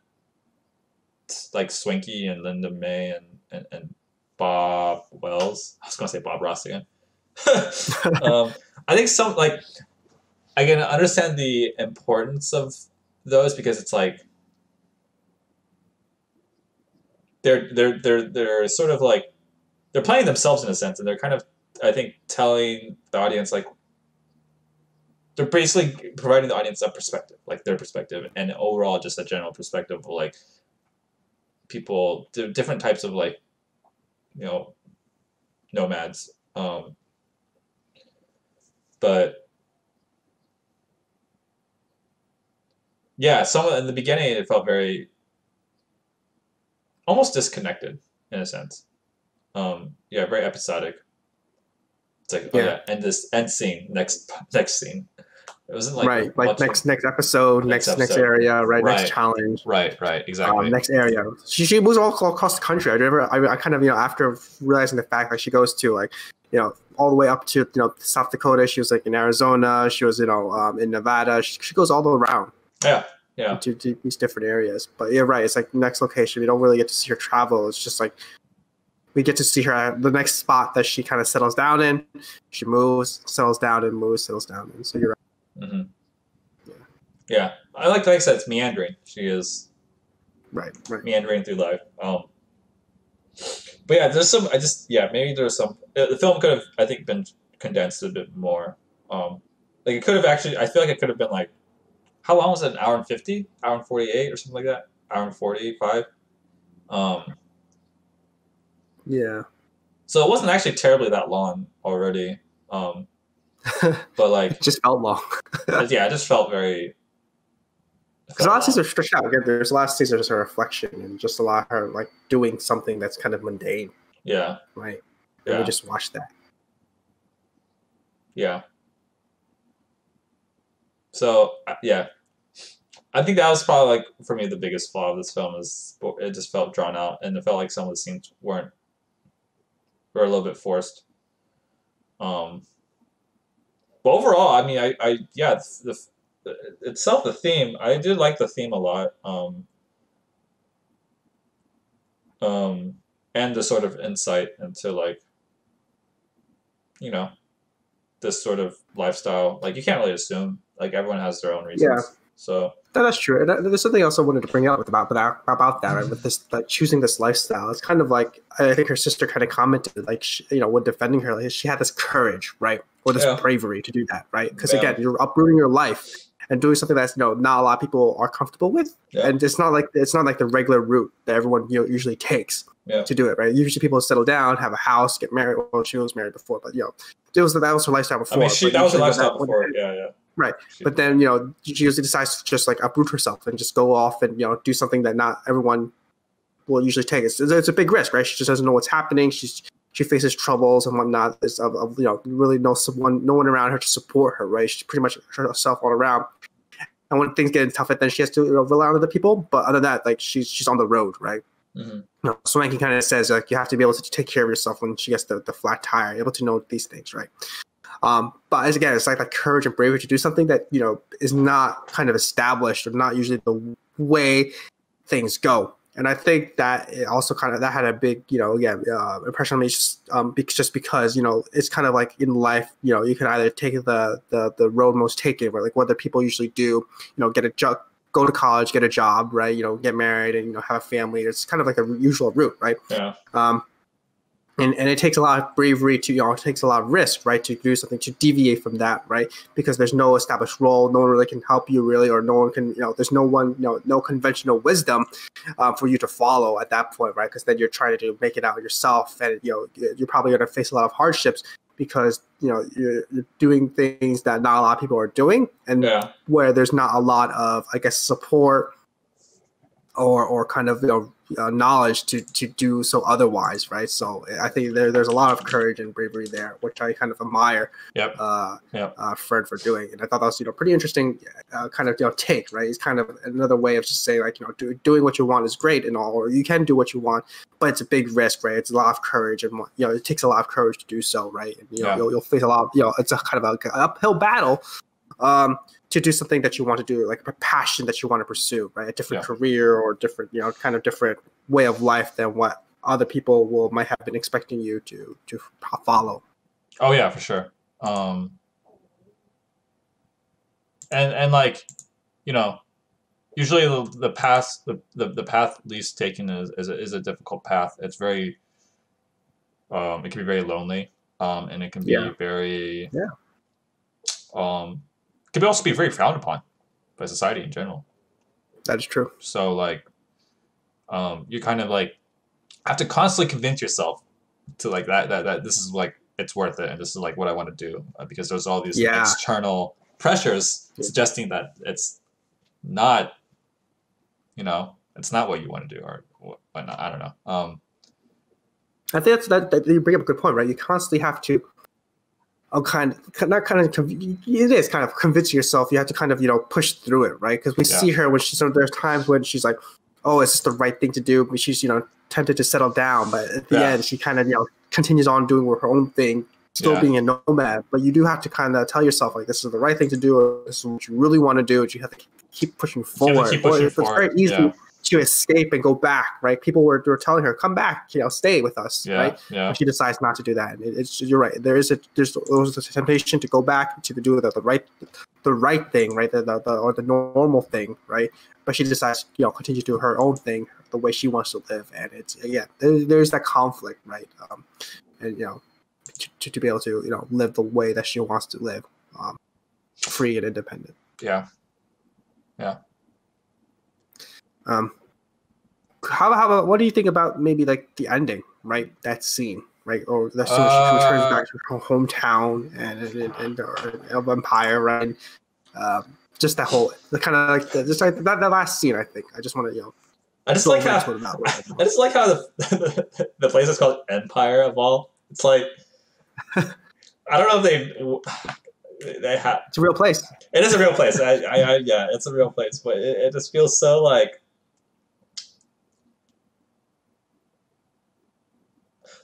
like Swinky and Linda May and Bob Wells. I was gonna say Bob Ross again. I think some like I can understand the importance of those because it's like they're sort of like they're playing themselves in a sense, and they're kind of I think telling the audience like they're basically providing the audience a perspective, like their perspective, and overall just a general perspective of like people, different types of like nomads. But yeah, in the beginning it felt very almost disconnected in a sense. Yeah, very episodic. It's like end scene, next scene. It wasn't like next episode, next area, right? Next challenge, right, exactly. Next area. She moves all across the country. I kind of after realizing the fact that she goes to like all the way up to South Dakota. She was like in Arizona. She was in Nevada. She goes all the way around. Yeah. To these different areas. But you're right. It's like next location. We don't really get to see her travel. It's just like we get to see her at the next spot that she kind of settles down in. She moves, settles down, and moves, settles down in. So you're right. Mm-hmm. Yeah. I like I said, it's meandering. She is right meandering through life. But yeah, there's some. Maybe there's some. The film could have, I think, been condensed a bit more. Like it could have actually. I feel like it could have been like, how long was it? An hour and 50, hour and 48, or something like that. Hour and 45. Yeah. So it wasn't actually terribly that long already. But like, it just felt long. Yeah, it just felt very. Because a lot of scenes are stretched out. Again, there's a lot of scenes that are just a reflection and just a lot of her like doing something that's kind of mundane. Yeah. Right. And we just watch that. Yeah. So yeah, I think that was probably like for me the biggest flaw of this film is it just felt drawn out and it felt like some of the scenes were a little bit forced. But overall, I mean, the theme, I did like the theme a lot. And the sort of insight into like, this sort of lifestyle. Like you can't really assume. Like everyone has their own reasons. Yeah. So that's true. And there's something else I wanted to bring up about that, right? With this, like choosing this lifestyle. It's kind of like I think her sister kind of commented, like when defending her, like she had this courage, right, or this bravery to do that, right? Because again, you're uprooting your life and doing something that's not a lot of people are comfortable with, and it's not like the regular route that everyone usually takes to do it, right? Usually people settle down, have a house, get married. Well, she was married before, but that was her lifestyle before. I mean, that was her lifestyle before. Yeah. Right, but then she usually decides to just like uproot herself and just go off and do something that not everyone will usually take. It's a big risk, right? She just doesn't know what's happening. She faces troubles and whatnot. There's really no one around her to support her, right? She's pretty much herself all around. And when things get tough, then she has to rely on other people. But other than that, like she's on the road, right? Mm-hmm. Swanky kind of says like you have to be able to take care of yourself when she gets the flat tire, able to know these things, right? But again, it's like that courage and bravery to do something that is not kind of established or not usually the way things go. And I think that it also that had a big impression on me just because it's kind of like in life you can either take the road most taken, right? Like what people usually do, get a job, go to college, get a job, right? Get married and have a family. It's kind of like a usual route, right? Yeah. And it takes a lot of bravery to, it takes a lot of risk, right, to do something, to deviate from that, right, because there's no established role, no one really can help you really, or no one can, there's no one, no conventional wisdom for you to follow at that point, right, because then you're trying to make it out yourself, and, you're probably going to face a lot of hardships because, you're doing things that not a lot of people are doing, and where there's not a lot of, I guess, support or kind of, knowledge to do so otherwise, right? So I think there's a lot of courage and bravery there, which I kind of admire Fred for doing. And I thought that was pretty interesting kind of take, right? It's kind of another way of just saying like doing what you want is great and all, or you can do what you want, but it's a big risk, right? It's a lot of courage, and it takes a lot of courage to do so, right? And you'll face a lot of it's a kind of an uphill battle. to do something that you want to do, like a passion that you want to pursue, right? A different Yeah. career or different, kind of different way of life than what other people might have been expecting you to follow. Oh yeah, for sure. And like, you know, usually the path the path least taken is a difficult path. It's very it can be very lonely, and it can be Yeah. very Yeah. it can also be very frowned upon by society in general. That is true. So like, you kind of like have to constantly convince yourself to like that this is like it's worth it and this is like what I want to do, because there's all these Yeah. external pressures suggesting that it's not, it's not what you want to do or whatnot. I don't know. I think that you bring up a good point, right? You constantly have to, it is kind of convincing yourself. You have to kind of, push through it, right? Because we see her when there's times when she's like, oh, is this the right thing to do? But she's, tempted to settle down. But at the end, she kind of, continues on doing her own thing, still being a nomad. But you do have to kind of tell yourself, like, this is the right thing to do, or this is what you really want to do. And you have to keep pushing forward. It's very easy to escape and go back, right? People were telling her, come back, stay with us, right? Yeah. But she decides not to do that. And you're right. There's a temptation to go back to do the right thing, right? Or the normal thing, right? But she decides, continue to do her own thing the way she wants to live. And it's, there's that conflict, right? And, to be able to, live the way that she wants to live, free and independent. Yeah. How about what do you think about maybe like the ending, right? That scene, right? Or that scene where she returns back to her hometown and of Empire, right? Just that whole, the kind of like that last scene. I think I just want to, I just like how the place is called Empire of all. It's like, I don't know if they have. It's a real place. It is a real place. Yeah, it's a real place, but it just feels so like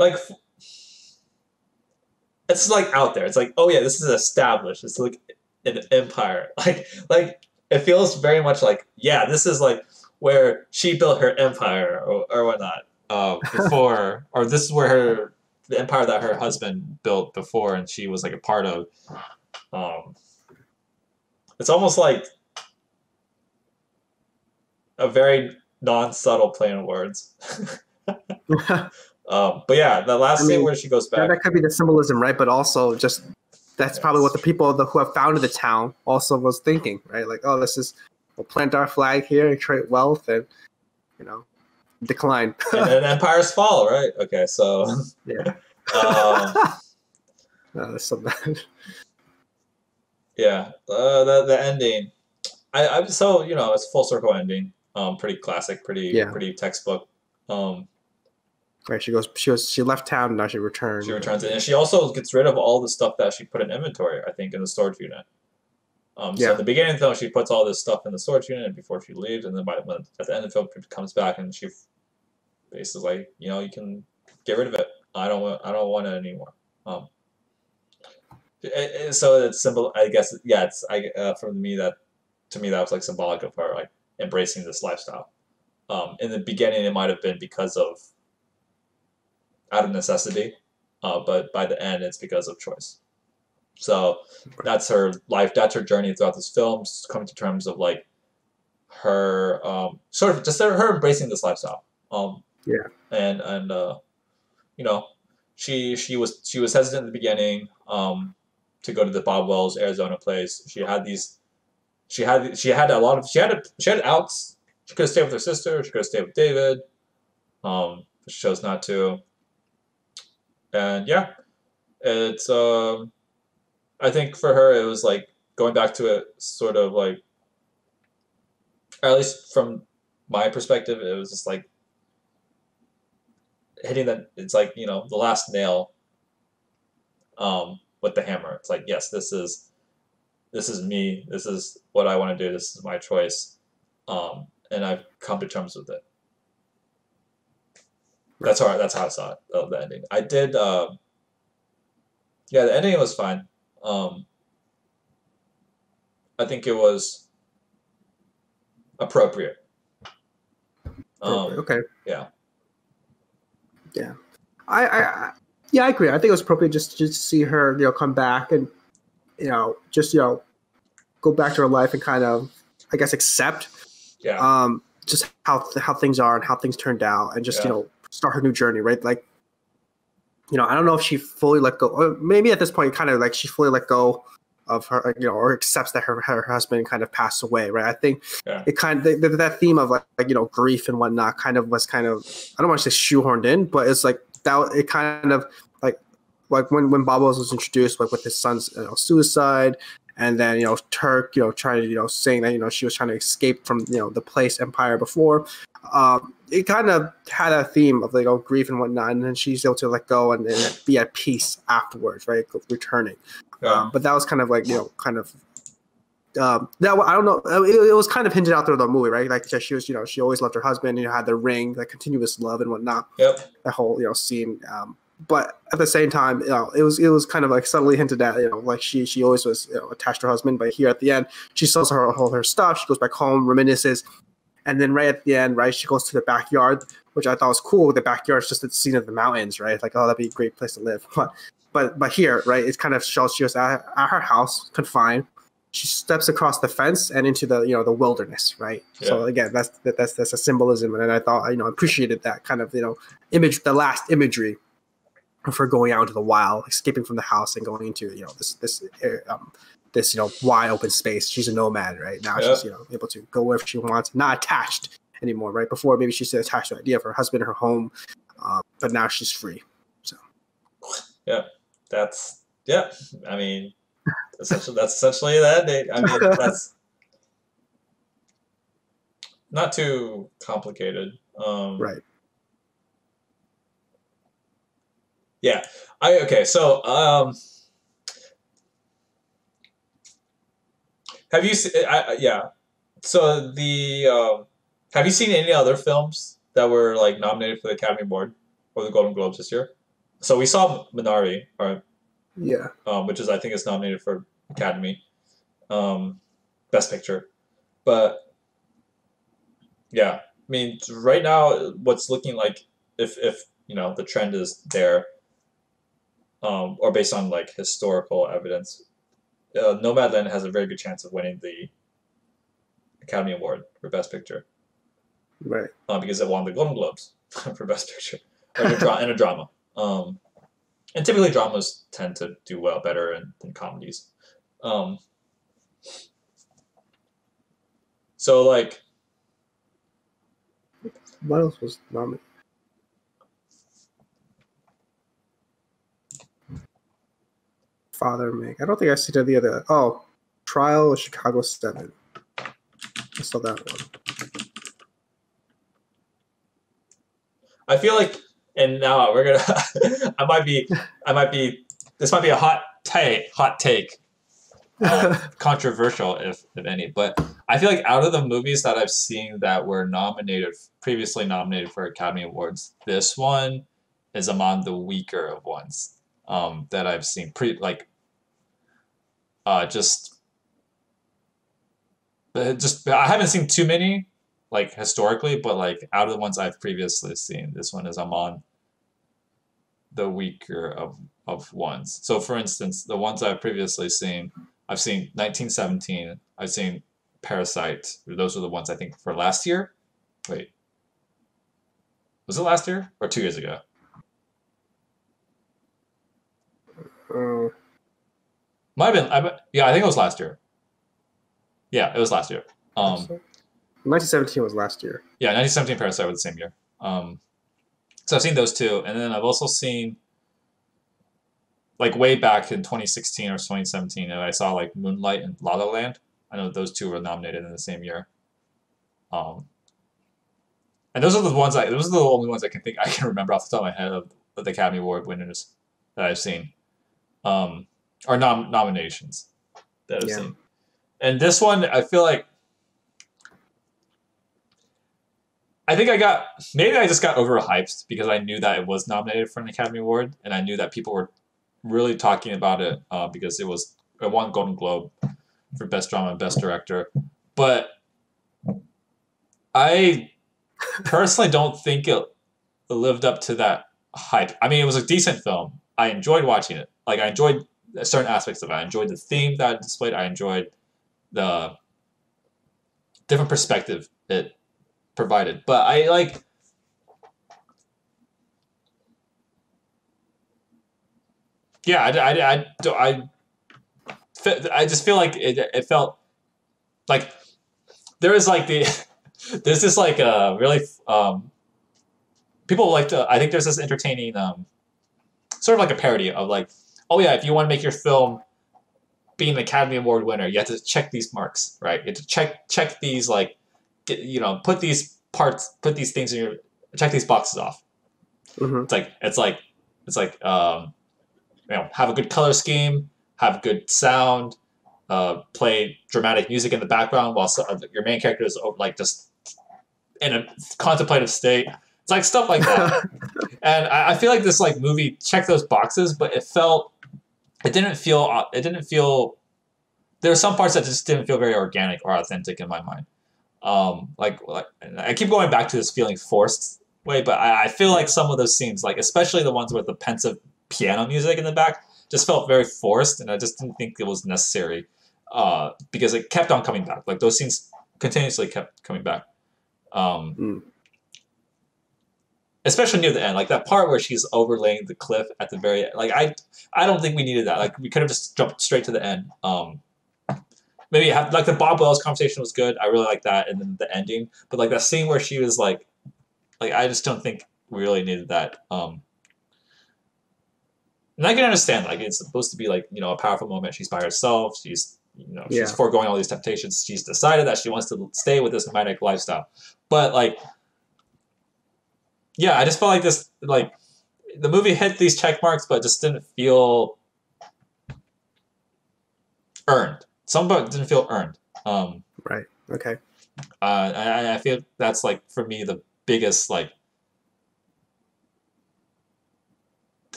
it's like out there. It's like, oh yeah, this is established. It's like an empire. Like it feels very much like, yeah, this is like where she built her empire or whatnot before, or this is where the empire that her husband built before, and she was like a part of. It's almost like a very non-subtle play on words. But yeah, the last scene where she goes back. That could be the symbolism, right? But also just that's probably what the people who have founded the town also was thinking, right? Like, oh, we'll plant our flag here and create wealth and, decline. And then empires fall, right? Okay, so. Yeah. No, that's so bad. Yeah, the ending. So it's a full circle ending. Pretty classic, pretty textbook. Right, she left town, now she returned. She returns it, and she also gets rid of all the stuff that she put in inventory, I think, in the storage unit. So in the beginning of the film, she puts all this stuff in the storage unit before she leaves, and then at the end of the film, she comes back and she basically like, you can get rid of it. I don't want it anymore. So it's simple. I guess it's for me that was like symbolic of her like embracing this lifestyle. In the beginning, it might have been because of out of necessity, but by the end, it's because of choice. So that's her life. That's her journey throughout this film, coming to terms of like her sort of just her embracing this lifestyle. And she was hesitant in the beginning to go to the Bob Wells, Arizona place. She had outs. She could have stayed with her sister. She could have stayed with David. But she chose not to. And yeah, it's I think for her it was like going back to it, sort of like, or at least from my perspective, it was just like hitting that. It's like the last nail with the hammer. It's like, yes, this is me. This is what I want to do. This is my choice, and I've come to terms with it. That's how I saw it. The ending. I did. The ending was fine. I think it was appropriate. Okay. Yeah. Yeah. Yeah, I agree. I think it was appropriate just to see her, come back and, just, go back to her life and kind of, I guess, accept Yeah. just how things are and how things turned out, and just, Yeah. start her new journey, right? Like, I don't know if she fully let go, or maybe at this point, kind of like she fully let go of her, or accepts that her husband kind of passed away, right? I think Yeah. it kind of that theme of like grief and whatnot kind of was kind of, I don't want to say shoehorned in, but it's like that it kind of like when Bob was introduced, like with his son's suicide, and then Turk trying to saying that she was trying to escape from the place Empire before. It kind of had a theme of like grief and whatnot, and then she's able to let go and be at peace afterwards, right? Returning. Yeah. But that was kind of like kind of that I don't know. It was kind of hinted out through the movie, right? Like she was, she always loved her husband. Had the ring, like continuous love and whatnot. Yep. That whole scene. But at the same time, it was kind of like subtly hinted at, like she always was attached to her husband. But here at the end, she sells all her stuff. She goes back home, reminisces, and then right at the end, right, she goes to the backyard, which I thought was cool. The backyard is just the scene of the mountains, right? Like, oh, that'd be a great place to live. But here, right, it kind of shows she was at her house, confined. She steps across the fence and into the the wilderness, right? Yeah. So again, that's a symbolism, and I thought I appreciated that kind of image, the last imagery of her going out into the wild, escaping from the house and going into this wide open space. She's a nomad, right? Now Yeah. she's able to go wherever she wants, not attached anymore, right? Before maybe she's attached to the idea of her husband, her home, but now she's free. So Yeah. I mean, that's essentially that. I mean, that's not too complicated. Right. Yeah. Okay. So, have you seen? Yeah. So have you seen any other films that were like nominated for the Academy Award or the Golden Globes this year? So we saw Minari, or Yeah. which is I think is nominated for Academy, Best Picture, but yeah, I mean right now what's looking like if the trend is there, or based on like historical evidence, Nomadland has a very good chance of winning the Academy Award for Best Picture, Right. because it won the Golden Globes for Best Picture or in a drama. And typically dramas tend to do better than comedies. So like, What else was nominated? Father Meg. I don't think I see the other. Oh, Trial of Chicago 7. I saw that one. I feel like, and now we're gonna. I might be. This might be a hot take, controversial if any. But I feel like out of the movies that I've seen that were previously nominated for Academy Awards, this one is among the weaker of ones that I've seen. Just I haven't seen too many, like historically, but like out of the ones I've previously seen, this one is among the weaker of ones. So for instance, the ones I've previously seen, I've seen 1917, I've seen Parasite. Those are the ones I think for last year. Wait. Was it last year or 2 years ago? Might have been. Yeah, I think it was last year. Yeah, it was last year. 1917 was last year. Yeah, 1917 Parasite was the same year. So I've seen those two, and then I've also seen, like way back in 2016 or 2017, and I saw like Moonlight and La La Land. I know those two were nominated in the same year. And those are the only ones I can remember off the top of my head of the Academy Award winners that I've seen, or nominations that I've seen. And this one, I feel like, maybe I just got overhyped because I knew that it was nominated for an Academy Award, and I knew that people were really talking about it because it won Golden Globe. for best drama and best director. But I personally don't think it lived up to that hype. I mean, it was a decent film. I enjoyed watching it. Like, I enjoyed certain aspects of it. I enjoyed the theme that it displayed. I enjoyed the different perspective it provided. But I like... Yeah, I just feel like it felt like there is like there's this like really people like to, I think there's this entertaining sort of like a parody of like, oh yeah, if you want to make your film be an Academy Award winner, you have to check these marks, right? You have to check these, like, put these things in your, check these boxes off. It's like have a good color scheme, have good sound, play dramatic music in the background while your main character is like just in a contemplative state. It's like stuff like that. And I feel like this like movie checked those boxes, but it didn't feel. There were some parts that just didn't feel very organic or authentic in my mind. Like I keep going back to this feeling forced way, but I feel like some of those scenes, like especially the ones with the pensive piano music in the back, just felt very forced, and I just didn't think it was necessary because it kept on coming back. Like those scenes continuously kept coming back, especially near the end, like that part where she's overlaying the cliff at the very end. Like I don't think we needed that. Like we could have just jumped straight to the end. Maybe have like the Bob Wells conversation was good. I really like that, and then the ending. But like that scene where she was like I just don't think we really needed that. And I can understand, like, it's supposed to be, like, a powerful moment. She's by herself. She's, she's foregoing all these temptations. She's decided that she wants to stay with this nomadic lifestyle. But, like, yeah, I just felt like this, like, the movie hit these check marks, but just didn't feel earned. Some of it didn't feel earned. Right. Okay. I feel that's, like, for me, the biggest, like,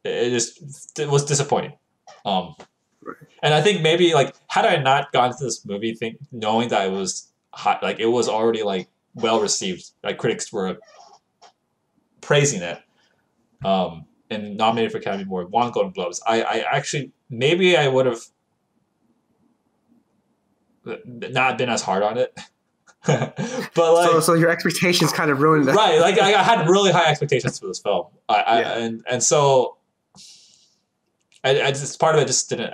it was disappointing. Right. And I think maybe like had I not gone to this movie knowing that it was hot, like it was already like well received, like critics were praising it, and nominated for Academy Award, won Golden Globes. I actually maybe I would have not been as hard on it. But like, so your expectations kind of ruined that. Right, like I had really high expectations for this film. And so I just part of it just didn't.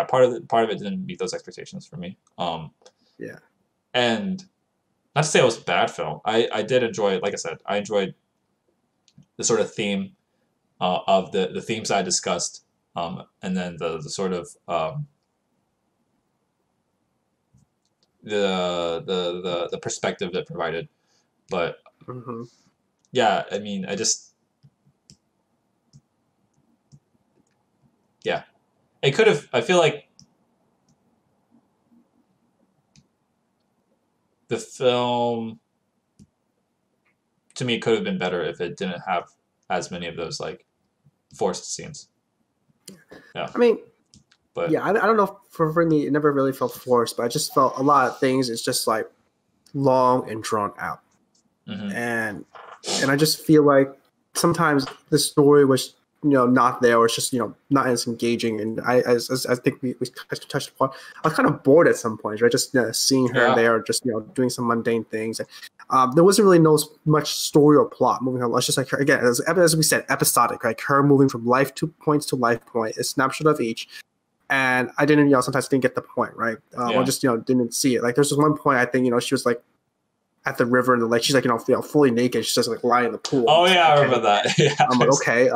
Part of it didn't meet those expectations for me. And not to say it was a bad film. I did enjoy it. Like I said, I enjoyed the sort of theme of the themes I discussed, and then the sort of the perspective it provided. But yeah, I mean, it could have. I feel like the film, to me, could have been better if it didn't have as many of those like forced scenes. Yeah, I mean, but yeah, I don't know. For me, it never really felt forced, but I just felt a lot of things. It's just like long and drawn out, and I just feel like sometimes the story was not there, or it's just not as engaging. And I think we touched upon, I was kind of bored at some points, right? Just seeing her there, just doing some mundane things. And, there wasn't really much story or plot moving on. It's just like her, again, as we said, episodic, right? Her moving from life to points to life point, a snapshot of each. And I didn't, sometimes didn't get the point, right? Or just didn't see it. Like there's this one point, I think she was like at the river in the lake. She's like fully naked. She's just like lying in the pool. Oh yeah, I remember that. Yeah, I'm like, okay.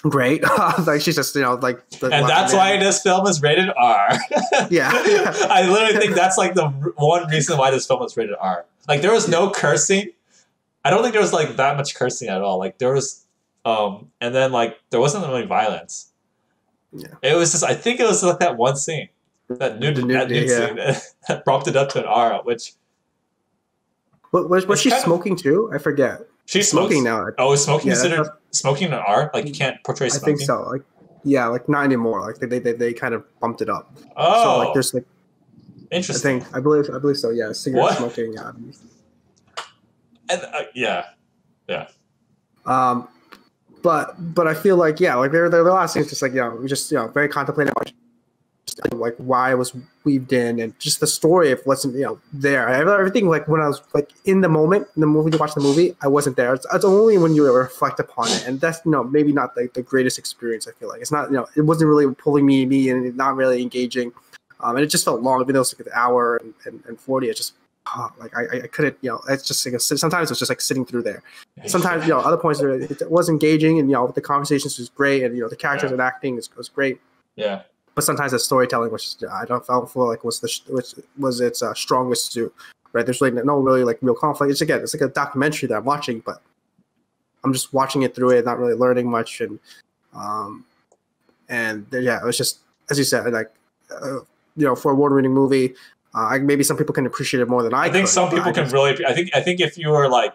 Great. Like she's just, like... And that's why this film is rated R. Yeah. I literally think that's like the one reason why this film is rated R. Like there was no cursing. I don't think there was like that much cursing at all. Like there was, and then like there wasn't really violence. Yeah. It was just, I think it was like that one scene. That nude scene that bumped it up to an R, which... Was she smoking too? I forget. She's smoking now. Oh, is smoking considered smoking an R? Like you can't portray smoking? I think so. Like, yeah, like not anymore. Like they kind of bumped it up. Oh. So like there's like Interesting. I believe so. Yeah, cigarette What? smoking. And, yeah. Um, but I feel like yeah, like the last thing is just like just very contemplative, like why I was weaved in, and just the story of what's there. Everything like when I was like in the moment in the movie to watch the movie, I wasn't there. It's only when you reflect upon it, and that's maybe not like the greatest experience. I feel like it's not it wasn't really pulling me and not really engaging, and it just felt long. Even though it's like an hour and 40, it just like I couldn't it's just like sometimes it's just like sitting through there. Sometimes other points it was engaging, and the conversations was great, and the characters and acting was great. Yeah. But sometimes the storytelling, which I don't feel like was its strongest suit, right? There's like no really like real conflict. It's like a documentary that I'm watching, but I'm just watching it through it, not really learning much, and it was just as you said, like for a award-winning movie, maybe some people can appreciate it more than I think could, some people can really. I think if you were like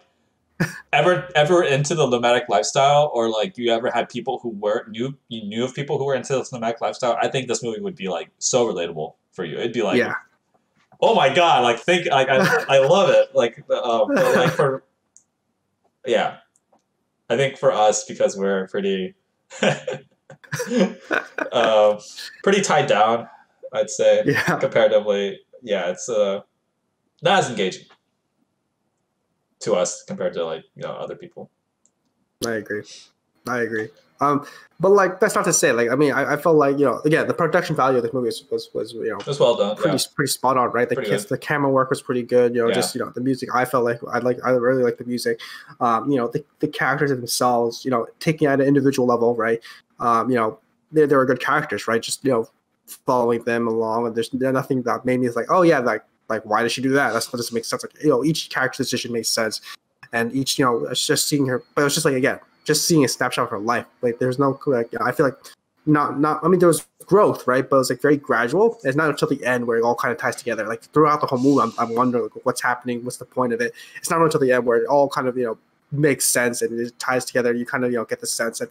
ever into the nomadic lifestyle, or like you ever had people who knew of people who were into this nomadic lifestyle, I think this movie would be like so relatable for you. It'd be like, oh my god, like I love it. Like, but like I think for us, because we're pretty, pretty tied down, I'd say comparatively. Yeah, it's not as engaging to us compared to like other people. I agree. But like that's not to say like I felt like again the production value of this movie was was well done, pretty spot on, right? The camera work was pretty good. Just the music. I felt like I really like the music. The characters themselves. Taking it at an individual level, right? They were good characters, right? Just following them along, and there's nothing that made me like, oh yeah, like why did she do that? That doesn't make sense. Like each character decision makes sense, and each it's just seeing her. But it was just like again, just seeing a snapshot of her life. Like there's no like I feel like not. I mean there was growth, right? But it was like very gradual. It's not until the end where it all kind of ties together. Like throughout the whole movie, I'm wondering like, what's happening, what's the point of it. It's not until the end where it all kind of makes sense and it ties together. You kind of get the sense. And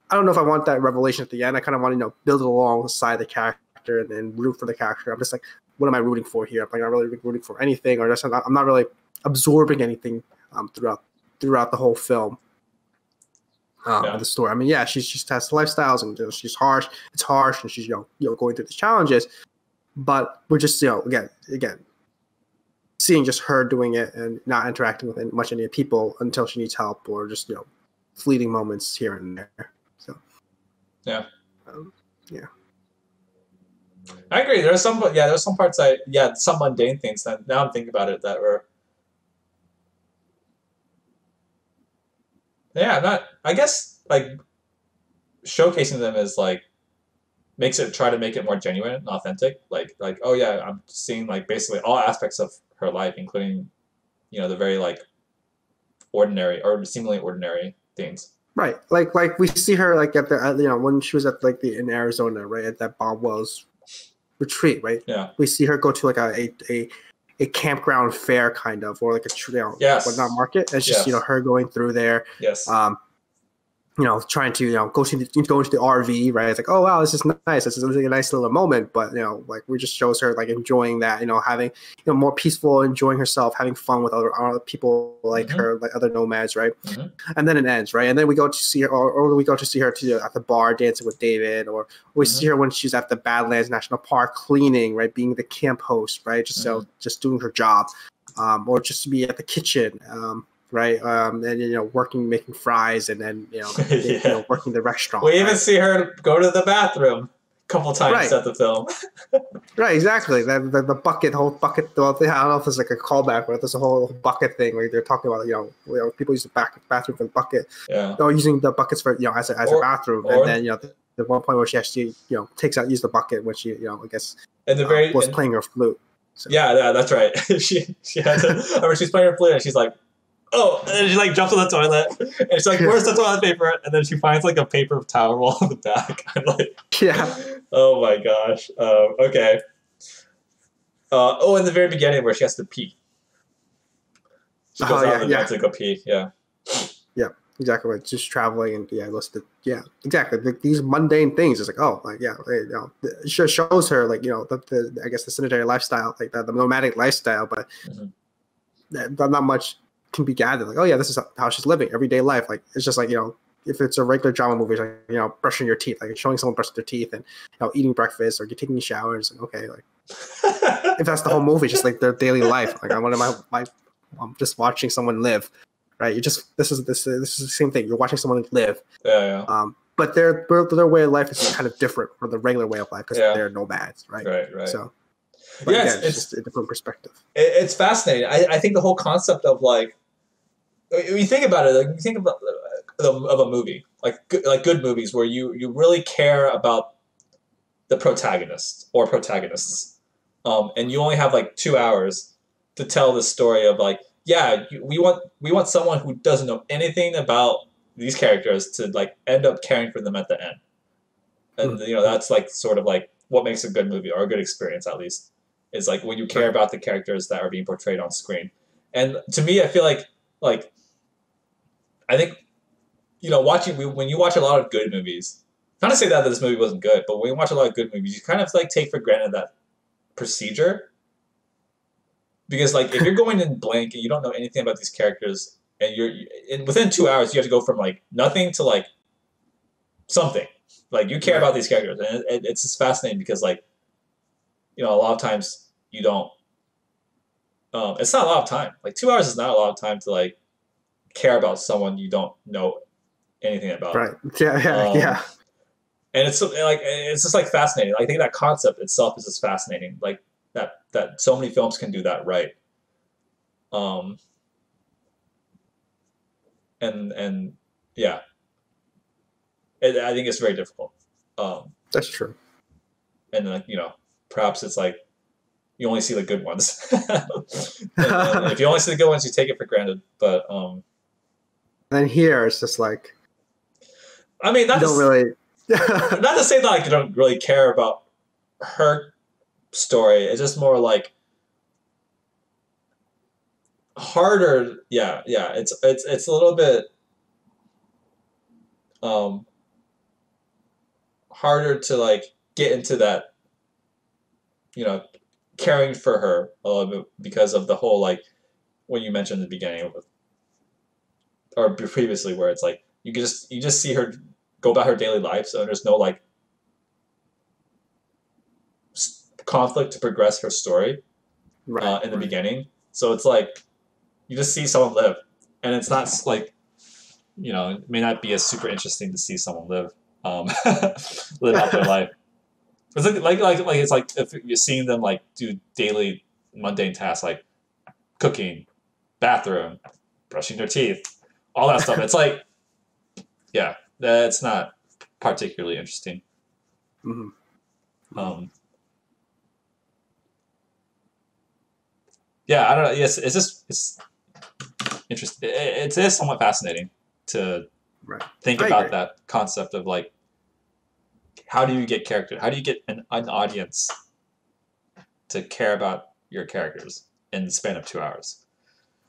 I don't know if I want that revelation at the end. I kind of want to build it alongside the character and root for the character. I'm just like, what am I rooting for here? I'm like, not really rooting for anything, or just I'm not really absorbing anything throughout the whole film. The story. I mean, yeah, she just has lifestyles, and she's harsh. It's harsh, and she's going through the challenges. But we're just again seeing just her doing it and not interacting with much any people until she needs help, or just fleeting moments here and there. So yeah. I agree. There's some parts some mundane things that now I'm thinking about it that were I guess like showcasing them is like try to make it more genuine and authentic. Like oh yeah, I'm seeing like basically all aspects of her life, including the very like ordinary or seemingly ordinary things. Right, like we see her like at the when she was at like in Arizona, right, at that Bob Wells retreat, right? Yeah, we see her go to like a campground fair kind of, or like a whatnot market. It's just her going through there. Yes. Trying to go into the RV, right? It's like, oh wow, this is nice. This is like a nice little moment, but like we just shows her like enjoying that, having more peaceful, enjoying herself, having fun with other people like her, like other nomads, right? And then it ends, right? And then we go to see her, or we go to see her at the bar dancing with David, or we see her when she's at the Badlands National Park cleaning, right, being the camp host, right, just doing her job, or just to be at the kitchen. Right, and working, making fries, and then working the restaurant. We even see her go to the bathroom a couple times at the film. Right, exactly. The whole bucket. I don't know if it's like a callback, but there's a whole bucket thing where they're talking about people use the bathroom for the bucket. Yeah, or using the buckets for as a bathroom, and then the one point where she actually use the bucket when she I guess was playing her flute. So. Yeah, that's right. she had to. Or she's playing her flute and she's like, oh, and then she like jumps on the toilet and she's like, where's the toilet paper? And then she finds like a paper towel roll on the back. I'm like, oh my gosh. Okay. In the very beginning where she has to pee. She goes out of the bed to go pee. Yeah. exactly. Like just traveling and yeah, exactly. These mundane things. It's like, oh, like yeah, it just shows her like the I guess the sedentary lifestyle, like the nomadic lifestyle, but Mhm. not much can be gathered. Like, oh yeah, this is how she's living everyday life. Like it's just like if it's a regular drama movie, it's like brushing your teeth, like showing someone brushing their teeth and eating breakfast or taking showers. And okay, like if that's the whole movie, just like their daily life. Like I'm just watching someone live, right? This is the same thing. You're watching someone live. Yeah. But their way of life is kind of different from the regular way of life because they're nomads, right? Right. So, but Yeah, again, it's just a different perspective. It's fascinating. I think the whole concept of like, when you think about it, like you think about of a movie, like good movies where you really care about the protagonist or protagonists, and you only have like 2 hours to tell the story of like, we want someone who doesn't know anything about these characters to like end up caring for them at the end, and that's like sort of like what makes a good movie or a good experience at least is like when you care about the characters that are being portrayed on screen. And to me, I feel like I think when you watch a lot of good movies, not to say that this movie wasn't good, but when you watch a lot of good movies, you kind of like take for granted that procedure. Because like if you're going in blank and you don't know anything about these characters, and within 2 hours you have to go from like nothing to like something. Like you care about these characters, and it's just fascinating because like a lot of times you don't. It's not a lot of time. Like 2 hours is not a lot of time to like care about someone you don't know anything about. Right. Yeah. And it's just like fascinating. I think that concept itself is just fascinating. Like that so many films can do that right. And yeah, I think it's very difficult. That's true. And like perhaps it's like you only see the good ones. and if you only see the good ones, you take it for granted. But then here it's just like, I mean, not to say that I don't really care about her story. It's just more like harder. Yeah. It's a little bit harder to like get into that. Caring for her a little bit because of the whole like when you mentioned in the beginning or previously where it's like you just see her go about her daily life, so there's no like conflict to progress her story in the beginning. So it's like you just see someone live, and it's not like it may not be as super interesting to see someone live live out their life. It's like it's like if you're seeing them like do daily mundane tasks like cooking, bathroom, brushing their teeth, all that stuff. It's like, yeah, that's not particularly interesting. Mm-hmm. Yeah, I don't know. Yes, it's interesting. It is somewhat fascinating to think about that concept of like, how do you get character? How do you get an audience to care about your characters in the span of 2 hours?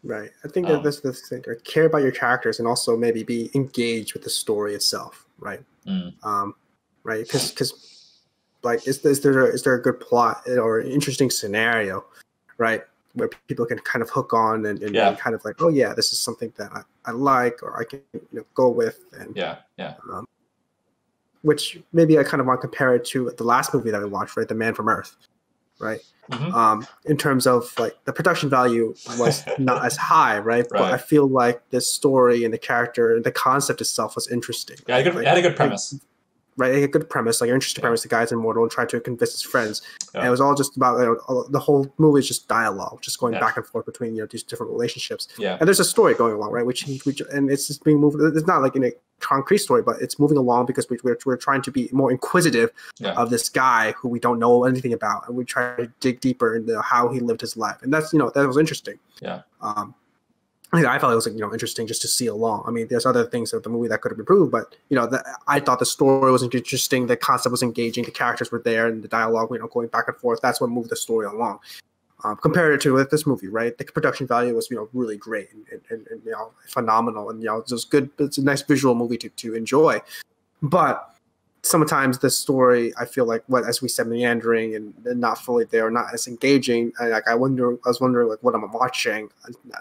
Right. I think that that's the thing. Care about your characters and also maybe be engaged with the story itself. Right. Right. Because like, is there a good plot or an interesting scenario, right, where people can kind of hook on and kind of like, oh yeah, this is something that I like or I can go with and which maybe I kind of want to compare it to the last movie that I watched, right, The Man from Earth, right? In terms of like the production value was not as high, right? But I feel like the story and the character and the concept itself was interesting. Yeah, it had a good premise. Right, a good premise, like an interesting premise. The guy's immortal and trying to convince his friends, and it was all just about the whole movie is just dialogue, just going back and forth between these different relationships. And there's a story going along, right? Which and it's just being moved. It's not like in a concrete story, but it's moving along because we're trying to be more inquisitive of this guy who we don't know anything about, and we try to dig deeper into how he lived his life, and that's that was interesting. I thought it was interesting just to see along. I mean, there's other things of the movie that could have improved, but I thought the story was interesting, the concept was engaging, the characters were there, and the dialogue, going back and forth. That's what moved the story along. compared to with this movie, right? The production value was really great and phenomenal, and it's just good. It's a nice visual movie to enjoy, but sometimes the story I feel like as we said, meandering and not fully there, not as engaging. I was wondering like what I'm watching,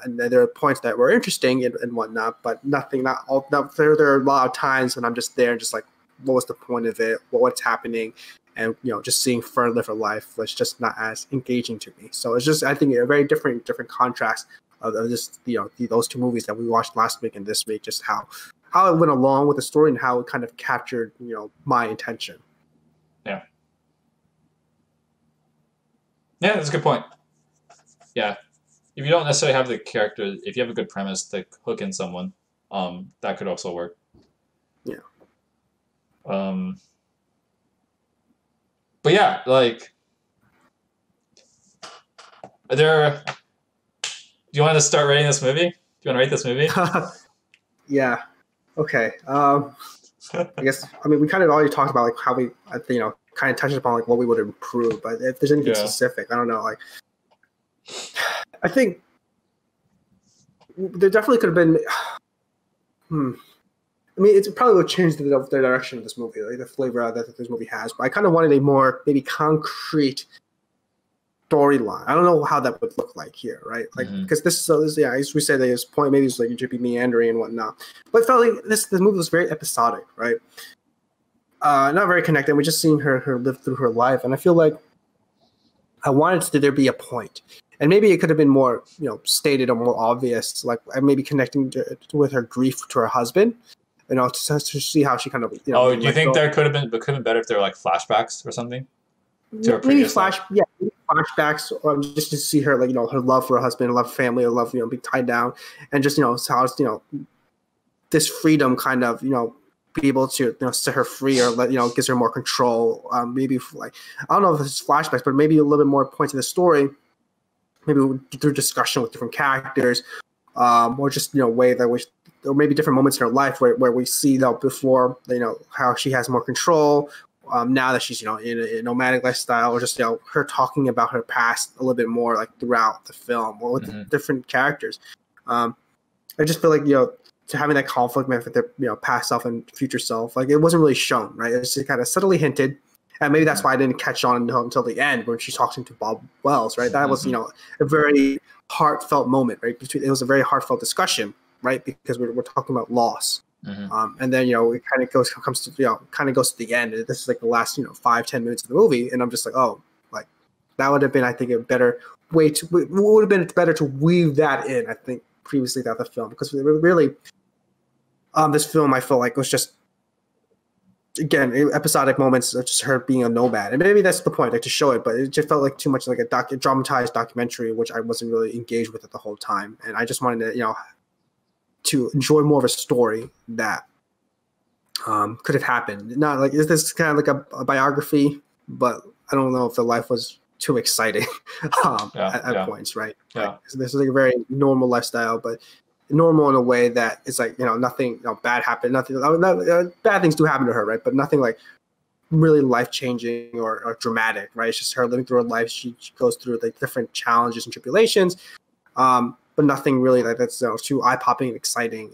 and there are points that were interesting and whatnot, but nothing. Not all. There are a lot of times when I'm just there, just like what was the point of it? What's happening? And just seeing further for life was just not as engaging to me. So it's just I think a very different contrast of just those two movies that we watched last week and this week, just how it went along with the story and how it kind of captured my attention. Yeah, that's a good point. Yeah, if you don't necessarily have the character, if you have a good premise to hook in someone, that could also work. Yeah. But yeah, like, do you want to start rating this movie? Do you want to rate this movie? Yeah. Okay. I guess we kind of already talked about like how we kind of touched upon like what we would improve, but if there's anything specific, I don't know. Like, I think there definitely could have been. It probably would change the direction of this movie, like the flavor that this movie has. But I kind of wanted a more maybe concrete storyline. I don't know how that would look like here, right? Like because this as we said, this point maybe it's like it should be meandering and whatnot. But it felt like this movie was very episodic, right? Not very connected. We just seen her live through her life, and I feel like I wanted there be a point. And maybe it could have been more, stated or more obvious, like maybe connecting with her grief to her husband. To see how she kind of. Do you think there could have been better if there were like flashbacks or something? Maybe flashbacks, or just to see her her love for her husband, her love for family, her love being tied down, and just how this freedom kind of be able to set her free or gives her more control. Maybe like I don't know if it's flashbacks, but maybe a little bit more points in the story. Maybe through discussion with different characters, or just way that we. Or maybe different moments in her life where we see before how she has more control now that she's in a nomadic lifestyle, or just her talking about her past a little bit more like throughout the film or with the different characters. I just feel like to having that conflict with their past self and future self, like it wasn't really shown, right? It's just kind of subtly hinted, and maybe that's why I didn't catch on until the end when she talks to Bob Wells, right? That was a very heartfelt moment, right? It was a very heartfelt discussion. Right, because we're talking about loss, and then it kind of goes to the end. This is like the last 5-10 minutes of the movie, and I'm just like, oh, like that would have been I think a better way to would have been better to weave that in. I think previously throughout the film, because really, this film I felt like was just again episodic moments of just her being a nomad, and maybe that's the point, like to show it, but it just felt like too much like a dramatized documentary, which I wasn't really engaged with it the whole time, and I just wanted to enjoy more of a story that could have happened. Not like this is kind of like a biography, but I don't know if the life was too exciting at points, right? Yeah. Like, so this is like a very normal lifestyle, but normal in a way that it's like nothing bad happened, nothing bad things do happen to her, right? But nothing like really life changing or dramatic, right? It's just her living through her life. She goes through like different challenges and tribulations. But nothing really like that's too eye popping and exciting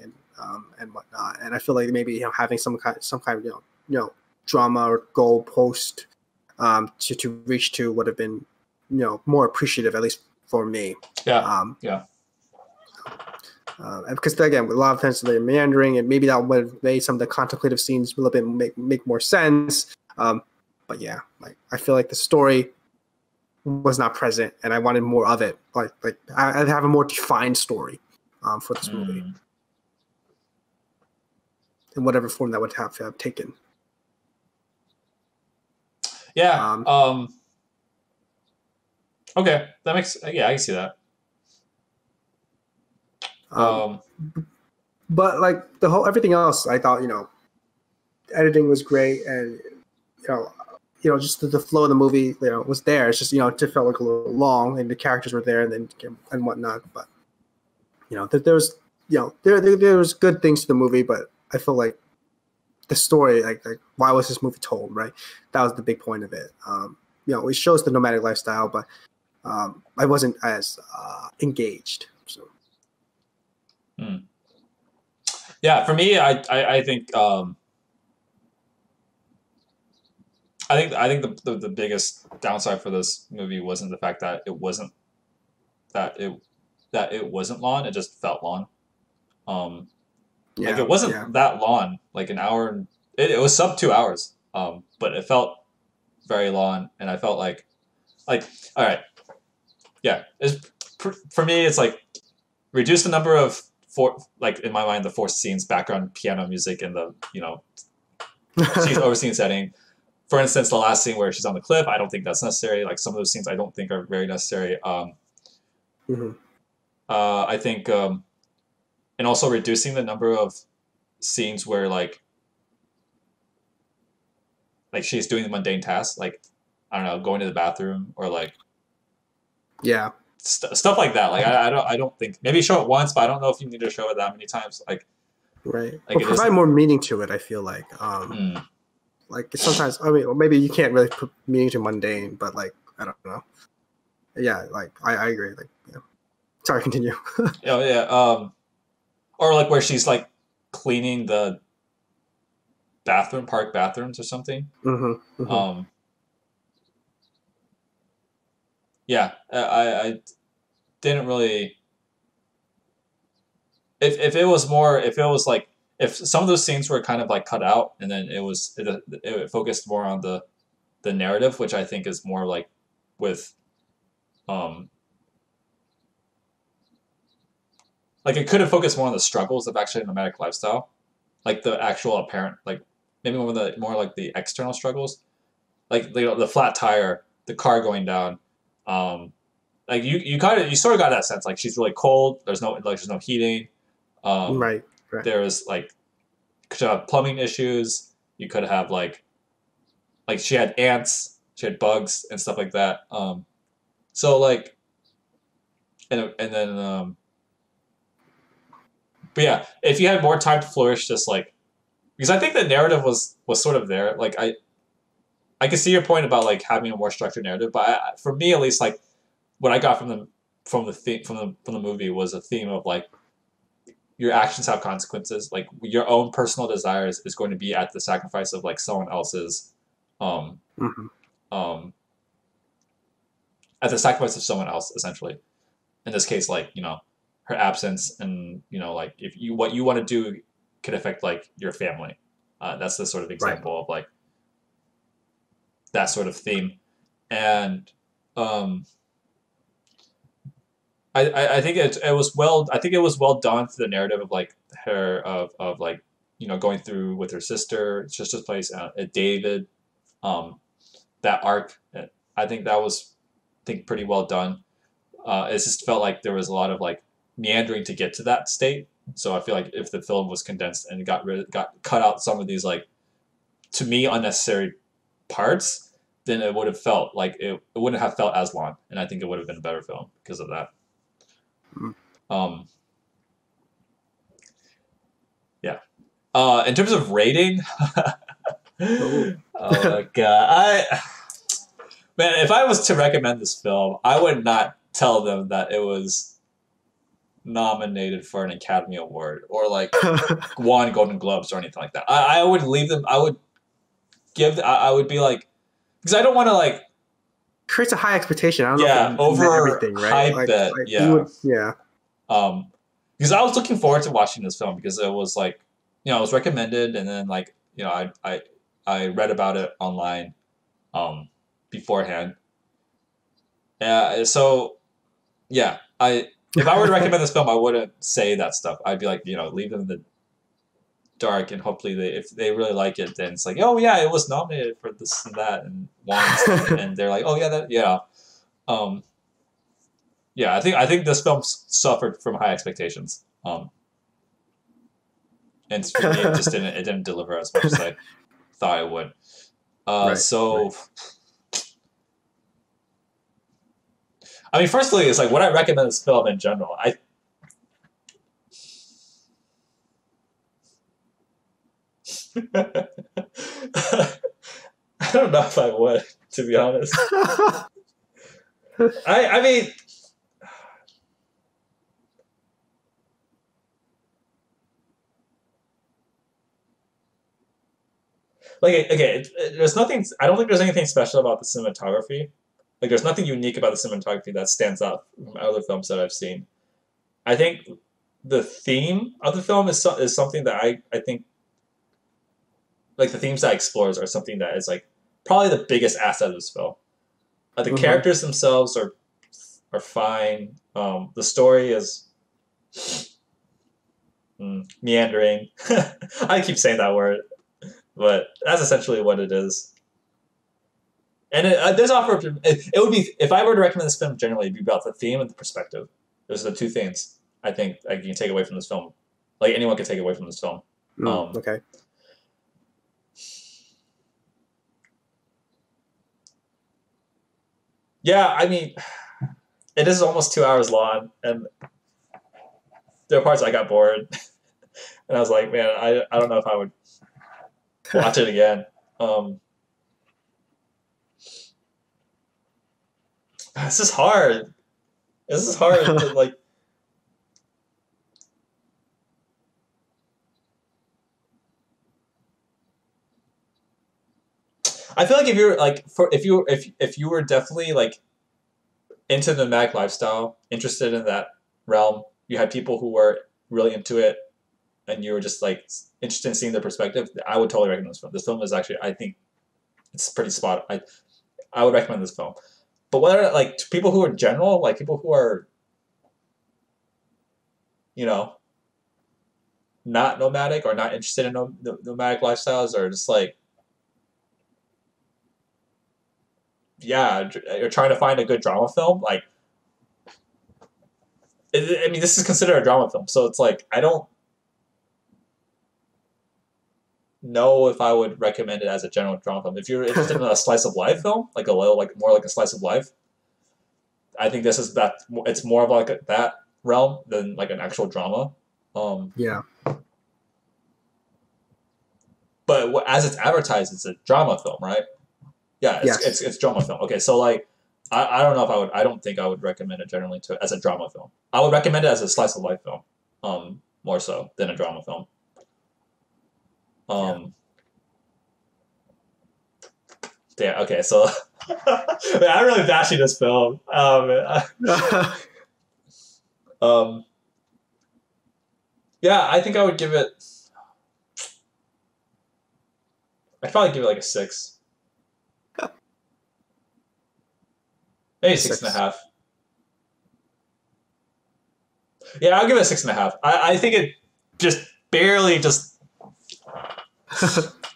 and whatnot. And I feel like maybe having some kind of drama or goal post to reach to would have been more appreciative, at least for me. Because again, with a lot of times they're meandering, and maybe that would have made some of the contemplative scenes a little bit make more sense. But yeah, like I feel like the story was not present, and I wanted more of it. Like I'd have a more defined story for this movie, in whatever form that would have taken. Yeah. Okay, that makes I can see that. But like everything else, I thought editing was great, and just the flow of the movie, was there. It's just, it just felt like a little long, and the characters were there, and whatnot. But there was good things to the movie, but I feel like the story, like why was this movie told, right? That was the big point of it. It shows the nomadic lifestyle, but I wasn't as engaged. So Yeah, for me, I think I think the biggest downside for this movie wasn't the fact that that it it wasn't long. It just felt long. Um, like yeah, it wasn't yeah, that long. Like an hour, and it was sub 2 hours. But it felt very long, and I felt like all right, yeah. For me, it's like reduce the number of like in my mind the forced scenes, background piano music, and the she's overseen setting. For instance, the last scene where she's on the cliff, I don't think that's necessary. Like some of those scenes, I don't think are very necessary. hmm I think, and also reducing the number of scenes where like she's doing the mundane tasks, like I don't know, going to the bathroom or like yeah. stuff like that. Like I don't think maybe show it once, but I don't know if you need to show it that many times. Right. Like Or it provide isn't. more meaning to it. I feel Mm, like sometimes. I mean, or maybe you can't really put meaning to mundane, but like I don't know. Yeah, like I agree. Like, yeah. Sorry, continue. yeah. Or like where she's like cleaning the park bathrooms or something. hmm hmm Um, yeah, I didn't really. If it was more, if it was like, if some of those scenes were kind of like cut out, and then it focused more on the narrative, which I think is more like with, um, like it could have focused more on the struggles of actually a nomadic lifestyle, like the actual apparent, like maybe more like the external struggles, like the flat tire, the car going down, um, like you sort of got that sense, like she's really cold. There's no heating. Um, Right. Right. there's like could have plumbing issues. You could have like she had ants, she had bugs and stuff like that. So like and then but yeah, if you had more time to flourish, just like because I think the narrative was sort of there. Like I can see your point about like having a more structured narrative, but for me at least, like what I got from the movie was a theme of like your actions have consequences. Like your own personal desires is going to be at the sacrifice of like someone else's, um, hmm um, at the sacrifice of someone else, essentially. In this case, like her absence, and like if you what you want to do could affect like your family. That's the sort of Right. example of like that sort of theme, and um, I think it was well. I think it was well done for the narrative of like her of like going through with her sister's place, David, um, that arc. I think that was pretty well done. It just felt like there was a lot of like meandering to get to that state. So I feel like if the film was condensed and got cut out some of these like to me unnecessary parts, then it would have felt like it wouldn't have felt as long, and I think it would have been a better film because of that. Mm. Um, yeah. In terms of rating, Oh. oh my god, man, if I was to recommend this film, I would not tell them that it was nominated for an Academy Award or like won Golden Globes or anything like that. I would leave them. I would I would be like because I don't want to like Creates a high expectation. I don't know if yeah it meant over everything, right? hype it Like you yeah would, yeah. because I was looking forward to watching this film because it was like it was recommended, and then like I read about it online beforehand. So yeah, if I were to recommend this film, I wouldn't say that stuff. I'd be like, leave them in the dark, and hopefully if they really like it, then it's like, oh yeah, it was nominated for this and that and won and stuff, and they're like, oh yeah, um, yeah. I think this film suffered from high expectations, and for me, it didn't deliver as much as I thought it would. Right. So. Right. I mean, firstly, it's like what I recommend this film in general. I don't know if I would, to be honest. I mean, like okay, there's nothing. I don't think there's anything special about the cinematography. Like, there's nothing unique about the cinematography that stands out from other films that I've seen. I think the theme of the film is something that I think, like, the themes that it explores are something that is like probably the biggest asset of this film. The characters themselves are fine. The story is meandering. I keep saying that word, but that's essentially what it is. And it would be, if I were to recommend this film generally, it'd be about the theme and the perspective. Those are the two things I think you can take away from this film. Like, anyone can take away from this film. Okay. Yeah, I mean, it is almost 2 hours long, and there are parts I got bored, and I was like, man, I don't know if I would watch it again. This is hard. This is hard to, like. I feel like if you're like if you were definitely like into the nomadic lifestyle, interested in that realm, you had people who were really into it, and you were just like interested in seeing their perspective, I would totally recommend this film. This film is actually, I think, it's pretty spot. I would recommend this film. But whether, like, to people who are general, like people who are, you know, not nomadic or not interested in nomadic lifestyles, or just like, yeah, you're trying to find a good drama film, like, I mean, this is considered a drama film, so it's like, I don't know if I would recommend it as a general drama film. If you're interested in a slice of life film, like a little, like more like a slice of life, I think this is that. It's more of like that realm than like an actual drama. Yeah. But as it's advertised, it's a drama film, right? Yeah, it's drama film. Okay, so like, I don't know if I would. I don't think I would recommend it generally as a drama film. I would recommend it as a slice of life film, more so than a drama film. Damn. Okay, so man, I'm really bashing this film. Yeah, I think I would give it. I'd probably give it like a 6. Maybe 6.5. Yeah, I'll give it a 6.5. I think it just barely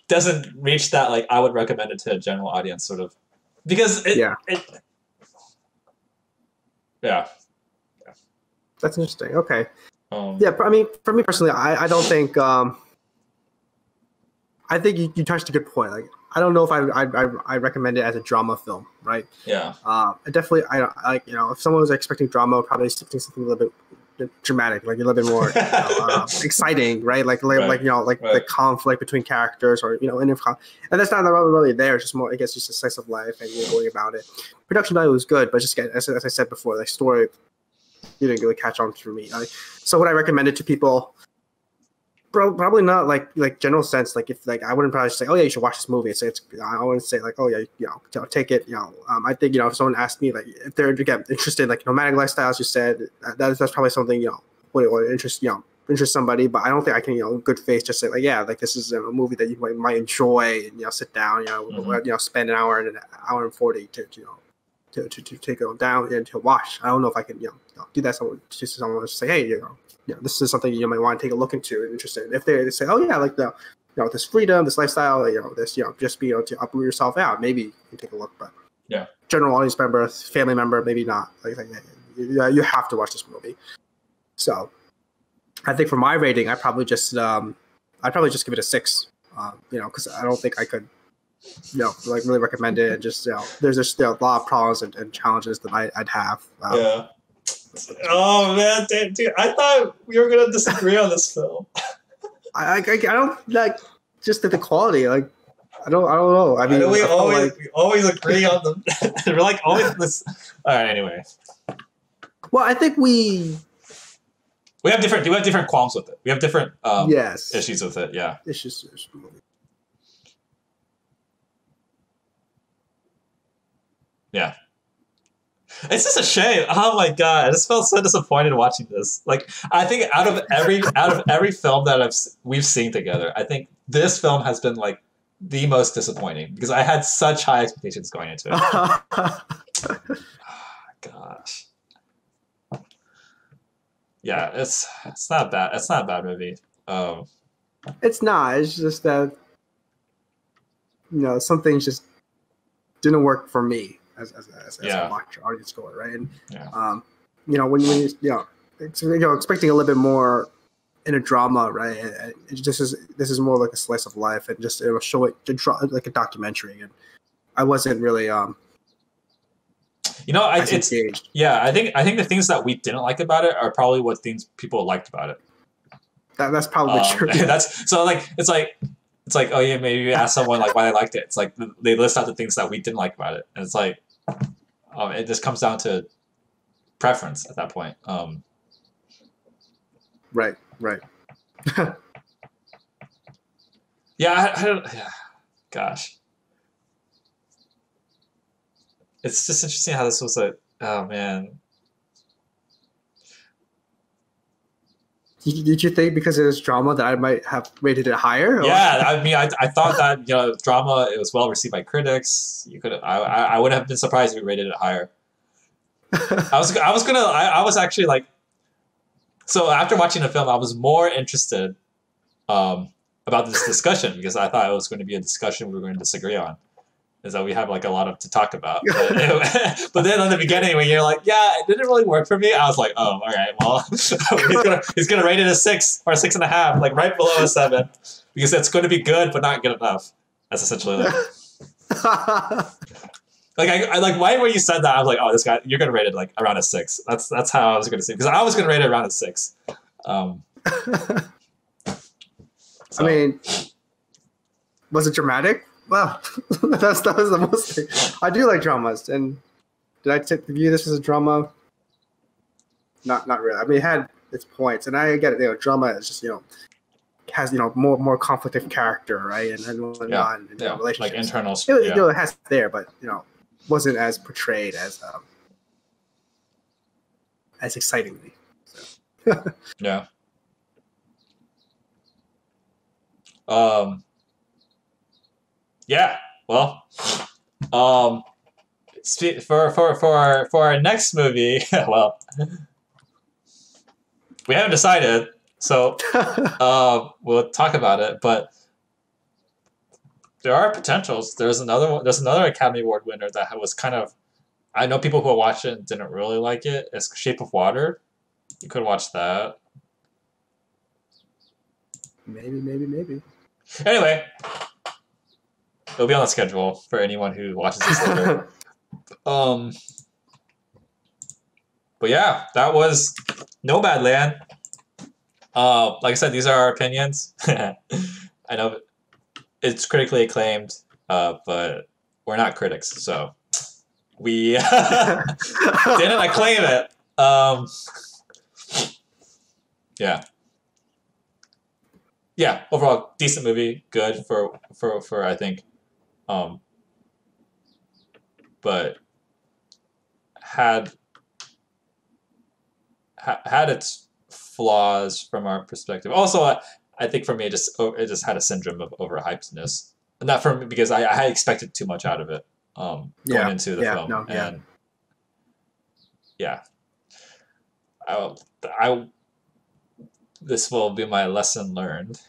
doesn't reach that, like, I would recommend it to a general audience sort of, because yeah. That's interesting. Okay. Yeah, I mean, for me personally, I don't think. I think you touched a good point. Like, I don't know if I recommend it as a drama film, right? Yeah. Definitely, I like, if someone was expecting drama, I'd probably expecting something a little bit dramatic, like a little bit more exciting, right? Like the conflict between characters, or and that's not really there. It's just more, I guess, just a slice of life, and you're going about it. Production value was good, but just as I said before, the story didn't really catch on for me. So would I recommend it to people? Probably not, like general sense. Like, if, like, I wouldn't probably say, oh yeah, you should watch this movie. I wouldn't say like, oh yeah, take it. I think if someone asked me, like, if they're, again, interested in like nomadic lifestyles, you said that's probably something would interest somebody. But I don't think I can good faith just say like, yeah, like, this is a movie that you might enjoy, and sit down, spend an hour and 40 to take it down and to watch. I don't know if I can do that. Someone just say, hey, this is something you might want to take a look into and interested in. If they say, oh yeah, like this freedom, this lifestyle, this just be to uproot yourself out, maybe you can take a look. But yeah, general audience member, family member, maybe not. Like you have to watch this movie. So I think for my rating, I'd probably just give it a 6. Because I don't think I could like really recommend it. And just there's just a lot of problems and challenges that I'd have. Yeah. Oh man, dude! I thought we were gonna disagree on this film. I don't like just the quality. Like, I don't know. I I mean, know I felt like, we always agree on them. We're like always this. All right. Anyway, well, I think we have different qualms with it. We have different yes, issues with it. Yeah. it's just it's, Yeah. It's just a shame. Oh my god, I just felt so disappointed watching this. Like, I think out of every film that we've seen together, I think this film has been like the most disappointing because I had such high expectations going into it. Oh, gosh. Yeah, it's not bad. It's not a bad movie. it's not. It's just that some things just didn't work for me as a watcher, audience goer, right? And yeah. when expecting a little bit more in a drama, right? This is more like a slice of life, and just it will show it like a documentary, and I wasn't really it's engaged. Yeah. I think the things that we didn't like about it are probably what things people liked about it. That's probably true. That's so like it's like, oh yeah, maybe you ask someone like why they liked it. It's like they list out the things that we didn't like about it, and it's like it just comes down to preference at that point. Right. Yeah, I don't. Yeah, gosh, it's just interesting how this was like. Oh man. Did you think because it was drama that I might have rated it higher? Or? Yeah, I mean, I thought that drama, it was well received by critics. You could I would have been surprised if we rated it higher. I was actually like, so after watching the film, I was more interested about this discussion because I thought it was going to be a discussion we were going to disagree on. Is that we have like a lot to talk about. But then in the beginning, when you're like, yeah, it didn't really work for me, I was like, oh, all right, well, he's gonna rate it a 6 or a 6.5, like right below a 7, because it's going to be good but not good enough. That's essentially like. Like I like right when you said that, I was like, oh, this guy, you're gonna rate it like around a 6. That's how I was gonna say, because I was gonna rate it around a 6. So. I mean, was it dramatic? Well, that was the most thing. I do like dramas, and did I view this as a drama? Not really. I mean, it had its points, and I get it. Drama is just has more conflict of character, right, and whatnot, and relationships. Like internal. It has there, but wasn't as portrayed as excitingly. So. Yeah. Yeah. Well, for our next movie, well, we haven't decided, so we'll talk about it. But there are potentials. There's another one. There's another Academy Award winner that was kind of. I know people who watched it and didn't really like it. It's Shape of Water. You could watch that. Maybe. Anyway. It'll be on the schedule for anyone who watches this later. But yeah, that was Nomadland. Like I said, these are our opinions. I know it's critically acclaimed, but we're not critics, so we didn't acclaim it. Yeah. Overall, decent movie. Good for I think. But had its flaws from our perspective. Also, I think for me, it just had a syndrome of overhypedness. Not for me because I had expected too much out of it going into the film, and this will be my lesson learned.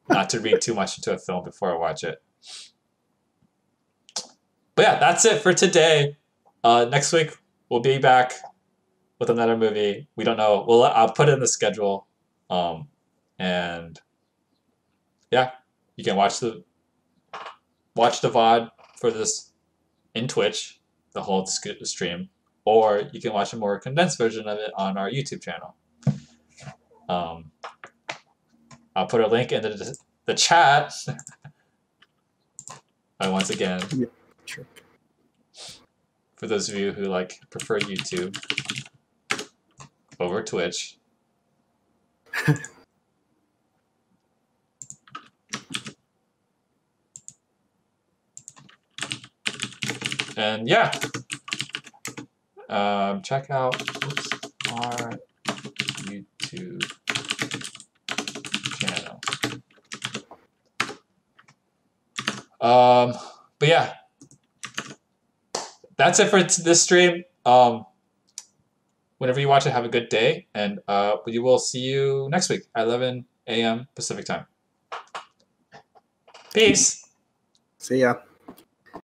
Not to read too much into a film before I watch it. But yeah, that's it for today. Next week we'll be back with another movie. We don't know. I'll put it in the schedule. And yeah, you can watch the VOD for this in Twitch, the whole stream, or you can watch a more condensed version of it on our YouTube channel. I'll put a link in the chat once again, Yeah, sure. for those of you who like prefer YouTube over Twitch. And yeah, check out our YouTube channel. But yeah, that's it for this stream. Whenever you watch it, have a good day, and we will see you next week at 11 a.m. Pacific time. Peace. See ya.